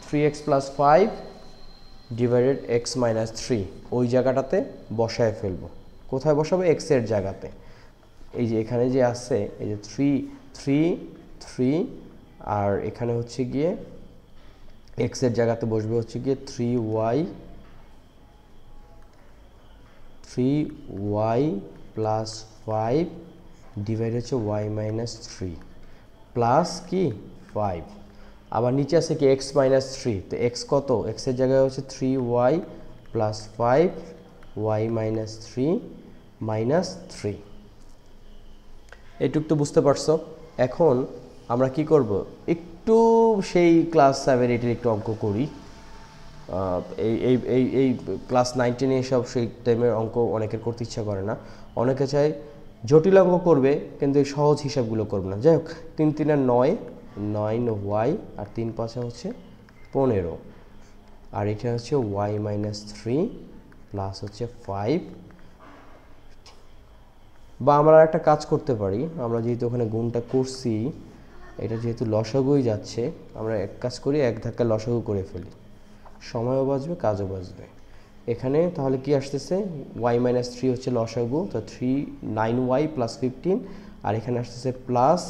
3x + 5 ডিভাইডেড x - 3, ওই জায়গাটাতে বসায় ফেলবো। কোথায় বসাবো? x এর জায়গাতে। এই যে এখানে যে আছে এই যে 3 আর এখানে হচ্ছে গিয়ে x এর জায়গাতে বসবে হচ্ছে গিয়ে 3y + 5 ডিভাইড হচ্ছে y - 3 প্লাস কি 5। আবার নিচে আছে কি x - 3, তো x কত? x এর জায়গায় হচ্ছে 3y + 5 y - 3 - 3। এইটুক তো বুঝতে পারছো। এখন আমরা কি করব? একটু সেই ক্লাস 7 8 একটু অঙ্ক করি। এই ক্লাস 9 10 এসব সেই টাইমের অঙ্ক অনেকের করতে ইচ্ছা করে না, অনেকে চায় জটিল অঙ্ক করবে কিন্তু এই সহজ হিসাবগুলো করবে না। যাই হোক, 3 3 9y আর 3 5 হচ্ছে 15, আর এটা হচ্ছে y - 3 প্লাস হচ্ছে 5। বা আমরা একটা কাজ করতে পারি, আমরা যেহেতু ওখানে গুণটা করছি, এটা যেহেতু লসাগুই যাচ্ছে, আমরা এক কাজ করি, এক ধাক্কা লসাগু করে ফেলি, সময়ও বাঁচবে কাজও বাঁচবে। এখানে তাহলে কি আসতেছে? y - 3 হচ্ছে লসাগু, তো 9y + 15, আর এখানে আসতেছে প্লাস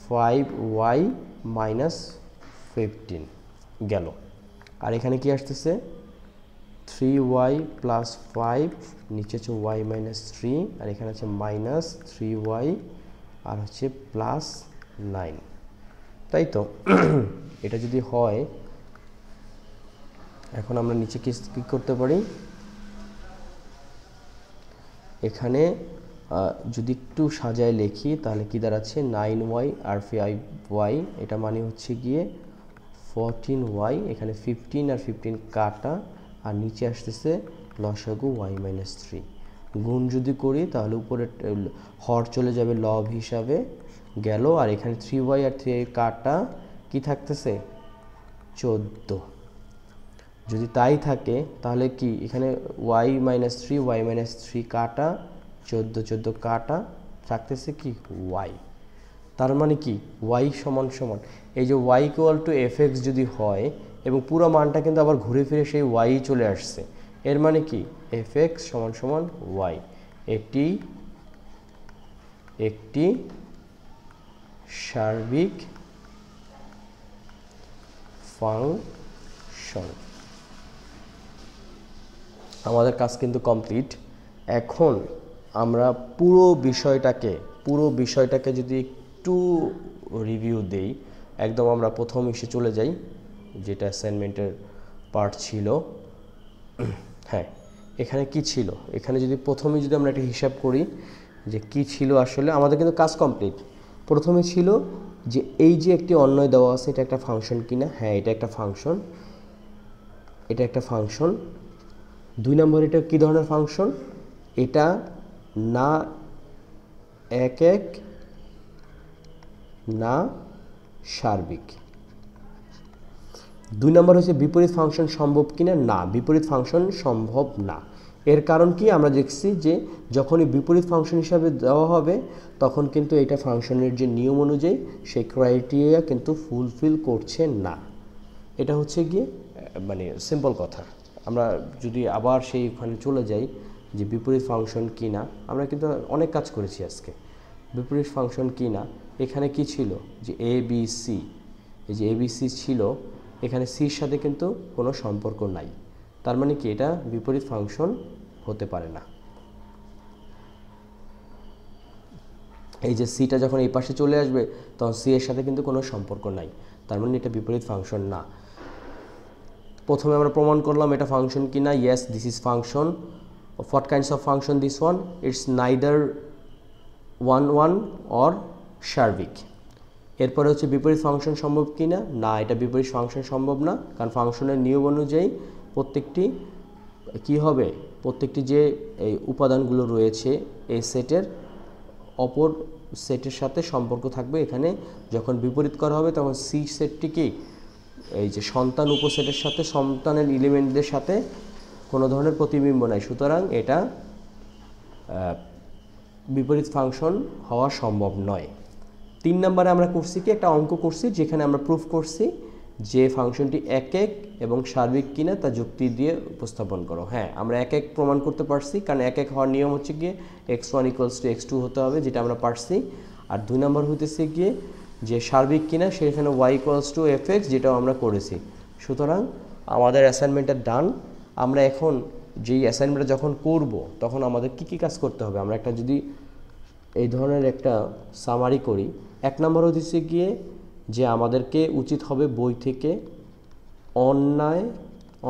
5y - 15 গেল। আর এখানে কি আসতেছে? 3y + 5 নিচে হচ্ছে y - 3 আর এখানে আছে -3y আর হচ্ছে +9, তাই তো? এটা যদি হয়, এখন আমরা নিচে কি করতে পারি? এখানে যদি একটু সাজায় লিখি তাহলে কি দাঁড়াচ্ছে 9y আর 5y, এটা মানে হচ্ছে গিয়ে 14y, এখানে 15 আর 15 কাটা, আর নিচে আসতেছে লসাগু y - 3। গুণ যদি করি তাহলে উপরে হর চলে যাবে লব হিসাবে গেল, আর এখানে 3y আর 3y কাটা কি থাকতেছে 14। যদি তাই থাকে তাহলে কি এখানে y - 3 y - 3 কাটা 14 কাটা থাকতেছে কি y। তার মানে কি y সমান সমান এই যে y = fx যদি হয় এবং পুরো মানটা কিন্তু আবার ঘুরে ফিরে সেই y চলে আসছে, এর মানে কি fx সমান সমান y। এটি একটি সার্বিক ফাংশন। আমাদের কাজ কিন্তু কমপ্লিট। এখন আমরা পুরো বিষয়টাকে যদি একটু রিভিউ দেই, একদম আমরা প্রথম এসে চলে যাই যেটা অ্যাসাইনমেন্টের পার্ট ছিল। হ্যাঁ, এখানে কি ছিল, এখানে যদি প্রথমে যদি আমরা একটা হিসাব করি যে কি ছিল, আসলে আমাদের কিন্তু কাজ কমপ্লিট। প্রথমে ছিল যে এই যে একটি অন্যয় দেওয়া আছে এটা একটা ফাংশন কিনা, হ্যাঁ এটা একটা ফাংশন, এটা একটা ফাংশন। 2 নম্বর এটা কি ধরনের ফাংশন, এটা না এক এক না সার্বিক। 2 নম্বর হচ্ছে বিপরীত ফাংশন সম্ভব কিনা, না বিপরীত ফাংশন সম্ভব না। এর কারণ কি আমরা দেখছি যে যখনই বিপরীত ফাংশন হিসাবে দেওয়া হবে তখন কিন্তু এটা ফাংশনের যে নিয়ম অনুযায়ী সেই ক্রাইটেরিয়া কিন্তু ফুলফিল করছে না। এটা হচ্ছে গিয়ে মানে সিম্পল কথা। আমরা যদি আবার সেইখানে চলে যাই যে বিপরীত ফাংশন কি না, আমরা কিন্তু অনেক কাজ করেছি আজকে। বিপরীত ফাংশন কি না, এখানে কি ছিল যে এ বি সি, এই যে এ বি সি ছিল, এখানে সির সাথে কিন্তু কোনো সম্পর্ক নাই, তার মানে কি এটা বিপরীত ফাংশন হতে পারে না। এই যে সিটা যখন এই পাশে চলে আসবে তখন সি এর সাথে কিন্তু কোনো সম্পর্ক নাই, তার মানে এটা বিপরীত ফাংশন না। প্রথমে আমরা প্রমাণ করলাম এটা ফাংশন কি না, yes this is function. What kinds of function this one, it's neither one or সার্বিক। এরপরে হচ্ছে বিপরীত ফাংশন সম্ভব কি না, না এটা বিপরীত ফাংশন সম্ভব না, কারণ ফাংশনের নিয়ম অনুযায়ী প্রত্যেকটি কি হবে, প্রত্যেকটি যে এই উপাদানগুলো রয়েছে এই সেটের অপর সেটের সাথে সম্পর্ক থাকবে। এখানে যখন বিপরীত করা হবে তখন সি সেটটি কি এই যে সন্তান উপসেটের সাথে সন্তানের এলিমেন্টদের সাথে কোনো ধরনের প্রতিবিম্ব নাই, সুতরাং এটা বিপরীত ফাংশন হওয়া সম্ভব নয়। 3 নম্বরে আমরা করছি কি একটা অঙ্ক করছি যেখানে আমরা প্রুফ করছি যে ফাংশনটি এক এক এবং সার্বিক কিনা তা যুক্তি দিয়ে উপস্থাপন করো। হ্যাঁ, আমরা এক এক প্রমাণ করতে পারছি, কারণ এক এক হওয়ার নিয়ম হচ্ছে গিয়ে x1 = x2 হতে হবে, যেটা আমরা পারছি। আর 2 নম্বর হইতেছে গিয়ে যে সার্বিক কিনা সেখানে y = fx, যেটাও আমরা করেছি। সুতরাং আমাদের অ্যাসাইনমেন্টটা ডান। আমরা এখন যেই অ্যাসাইনমেন্টটা যখন করব তখন আমাদের কি কি কাজ করতে হবে, আমরা একটা যদি এই ধরনের একটা সামারি করি। 1 নম্বর হচ্ছে গিয়ে যে আমাদেরকে উচিত হবে বই থেকে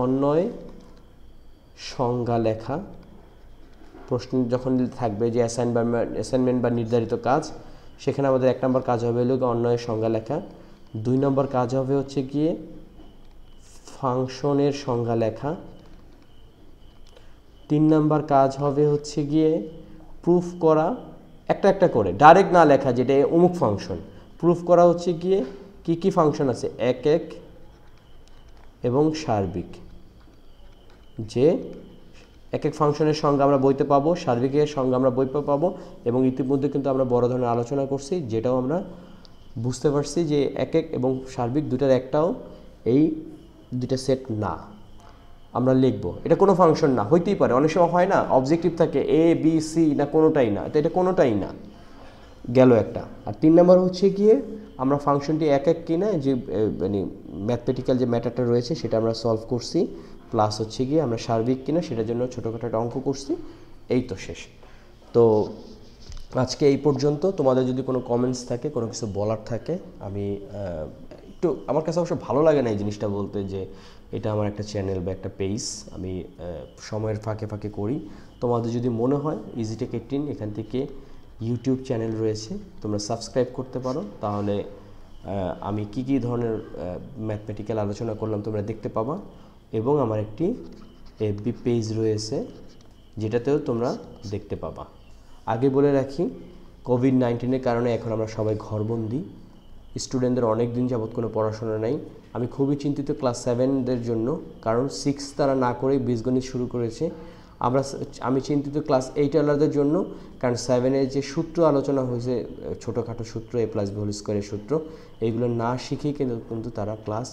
অন্যয় সংজ্ঞা লেখা। প্রশ্ন যখন থাকবে যে অ্যাসাইনমেন্ট বা নির্ধারিত কাজ, সেখানে আমাদের 1 নম্বর কাজ হবে হলো অন্যয়ের সংজ্ঞা লেখা। 2 নম্বর কাজ হবে হচ্ছে গিয়ে ফাংশনের সংজ্ঞা লেখা। 3 নম্বর কাজ হবে হচ্ছে গিয়ে প্রুফ করা, একটা একটা করে ডাইরেক্ট না লেখা যেটা অমুক ফাংশন, প্রুফ করা হচ্ছে গিয়ে কি কি ফাংশন আছে এক এক এবং সার্বিক, যে এক এক ফাংশনের সংজ্ঞা আমরা বইতে পাবো, সার্বিকের সংজ্ঞা আমরা বইতে পাবো। এবং ইতিমধ্যে কিন্তু আমরা বড় ধরনের আলোচনা করছি, যেটাও আমরা বুঝতে পারছি যে এক এক এবং সার্বিক দুটার একটাও এই দুটা সেট না। আমরা লিখবো এটা কোনো ফাংশন না, হইতেই পারে, অনেক সময় হয় না অবজেক্টিভ থাকে এ বি সি না কোনোটাই না, তো এটা কোনোটাই না গেল একটা। আর 3 নম্বর হচ্ছে গিয়ে আমরা ফাংশনটি এক এক কিনা যে মানে ম্যাথমেটিক্যাল যে ম্যাটারটা রয়েছে সেটা আমরা সলভ করছি, প্লাস হচ্ছে গিয়ে আমরা সার্বিক কিনা সেটার জন্য ছোটোখাটো একটা অঙ্ক করছি। এই তো শেষ। তো আজকে এই পর্যন্ত। তোমাদের যদি কোনো কমেন্টস থাকে, কোনো কিছু বলার থাকে, আমি একটু আমার কাছে অবশ্য ভালো লাগে না এই জিনিসটা বলতে যে এটা আমার একটা চ্যানেল বা একটা পেজ, আমি সময়ের ফাঁকে ফাঁকে করি। তোমাদের যদি মনে হয় ইজিটেক 18 এখান থেকে ইউটিউব চ্যানেল রয়েছে, তোমরা সাবস্ক্রাইব করতে পারো, তাহলে আমি কি কি ধরনের ম্যাথমেটিক্যাল আলোচনা করলাম তোমরা দেখতে পাবা। এবং আমার একটি এফবি পেজ রয়েছে, যেটাতেও তোমরা দেখতে পাবা। আগে বলে রাখি, কোভিড-19-এর কারণে এখন আমরা সবাই ঘরবন্দি, স্টুডেন্টদের অনেক দিন যাবৎ কোনো পড়াশোনা নেই। আমি খুবই চিন্তিত ক্লাস 7দের জন্য, কারণ 6 তারা না করেই বীজগণিত শুরু করেছে। আমি চিন্তিত ক্লাস 8 জন্য, কারণ 7-এর যে সূত্র আলোচনা হয়েছে, ছোটোখাটো সূত্র, a+b² সূত্র, এইগুলো না শিখেই কিন্তু তারা ক্লাস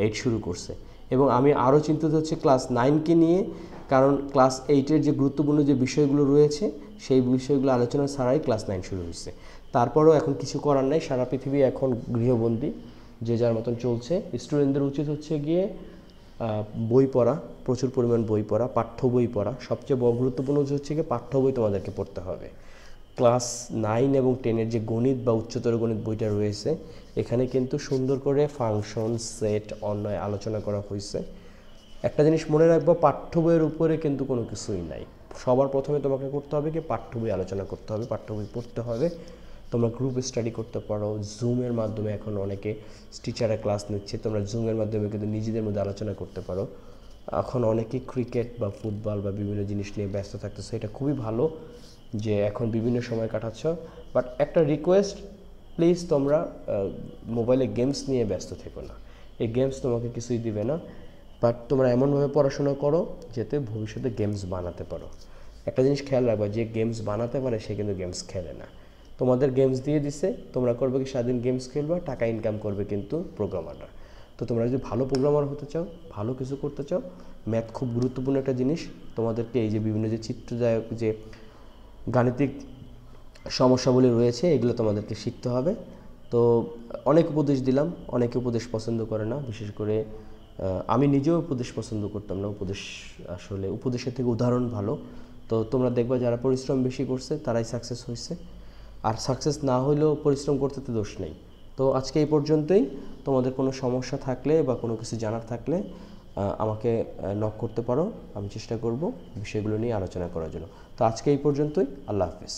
8 শুরু করছে। এবং আমি আরও চিন্তিত হচ্ছে ক্লাস 9কে নিয়ে, কারণ ক্লাস 8-এর যে গুরুত্বপূর্ণ যে বিষয়গুলো রয়েছে সেই বিষয়গুলো আলোচনা ছাড়াই ক্লাস 9 শুরু হয়েছে। তারপরেও এখন কিছু করার নাই, সারা পৃথিবী এখন গৃহবন্দী, যে যার মতন চলছে। স্টুডেন্টদের উচিত হচ্ছে গিয়ে বই পড়া, প্রচুর পরিমাণ বই পড়া, পাঠ্য বই পড়া। সবচেয়ে গুরুত্বপূর্ণ হচ্ছে গিয়ে পাঠ্য বই তোমাদেরকে পড়তে হবে। ক্লাস 9 এবং 10-এর যে গণিত বা উচ্চতর গণিত বইটা রয়েছে, এখানে কিন্তু সুন্দর করে ফাংশন, সেট, অন্যয় আলোচনা করা হয়েছে। একটা জিনিস মনে রাখবো, পাঠ্য বইয়ের উপরে কিন্তু কোনো কিছুই নাই। সবার প্রথমে তোমাকে করতে হবে কি, পাঠ্য বই আলোচনা করতে হবে, পাঠ্য বই পড়তে হবে। তোমরা গ্রুপ স্টাডি করতে পারো, জুমের মাধ্যমে এখন অনেকে টিচাররা ক্লাস নিচ্ছে, তোমরা জুমের মাধ্যমে কিন্তু নিজেদের মধ্যে আলোচনা করতে পারো। এখন অনেকেই ক্রিকেট বা ফুটবল বা বিভিন্ন জিনিস নিয়ে ব্যস্ত থাকতেছে, এটা খুবই ভালো যে এখন বিভিন্ন সময় কাটাচ্ছ। বাট একটা রিকোয়েস্ট, প্লিজ তোমরা মোবাইলে গেমস নিয়ে ব্যস্ত থেকো না। এই গেমস তোমাকে কিছুই দিবে না, বাট তোমরা এমনভাবে পড়াশোনা করো যাতে ভবিষ্যতে গেমস বানাতে পারো। একটা জিনিস খেয়াল রাখবা, যে গেমস বানাতে পারে সে কিন্তু গেমস খেলে না। তোমাদের গেমস দিয়ে দিছে, তোমরা করবে কি সারাদিন গেমস খেলবা, টাকা ইনকাম করবে কিন্তু প্রোগ্রামাররা। তো তোমরা যদি ভালো প্রোগ্রামার হতে চাও, ভালো কিছু করতে চাও, ম্যাথ খুব গুরুত্বপূর্ণ একটা জিনিস। তোমাদেরকে এই যে বিভিন্ন যে চিত্রদায়ক যে গাণিতিক সমস্যাগুলি রয়েছে, এগুলো তোমাদেরকে শিখতে হবে। তো অনেক উপদেশ দিলাম, অনেকে উপদেশ পছন্দ করে না, বিশেষ করে আমি নিজেও উপদেশ পছন্দ করতাম না। আসলে উপদেশের থেকে উদাহরণ ভালো। তো তোমরা দেখবা যারা পরিশ্রম বেশি করছে তারাই সাকসেস হয়েছে, আর সাকসেস না হলেও পরিশ্রম করতে তো দোষ নেই। তো আজকে এই পর্যন্তই। তোমাদের কোনো সমস্যা থাকলে বা কোনো কিছু জানার থাকলে আমাকে নক করতে পারো, আমি চেষ্টা করব বিষয়গুলো নিয়ে আলোচনা করার জন্য। তো আজকে এই পর্যন্তই, আল্লাহ হাফেজ।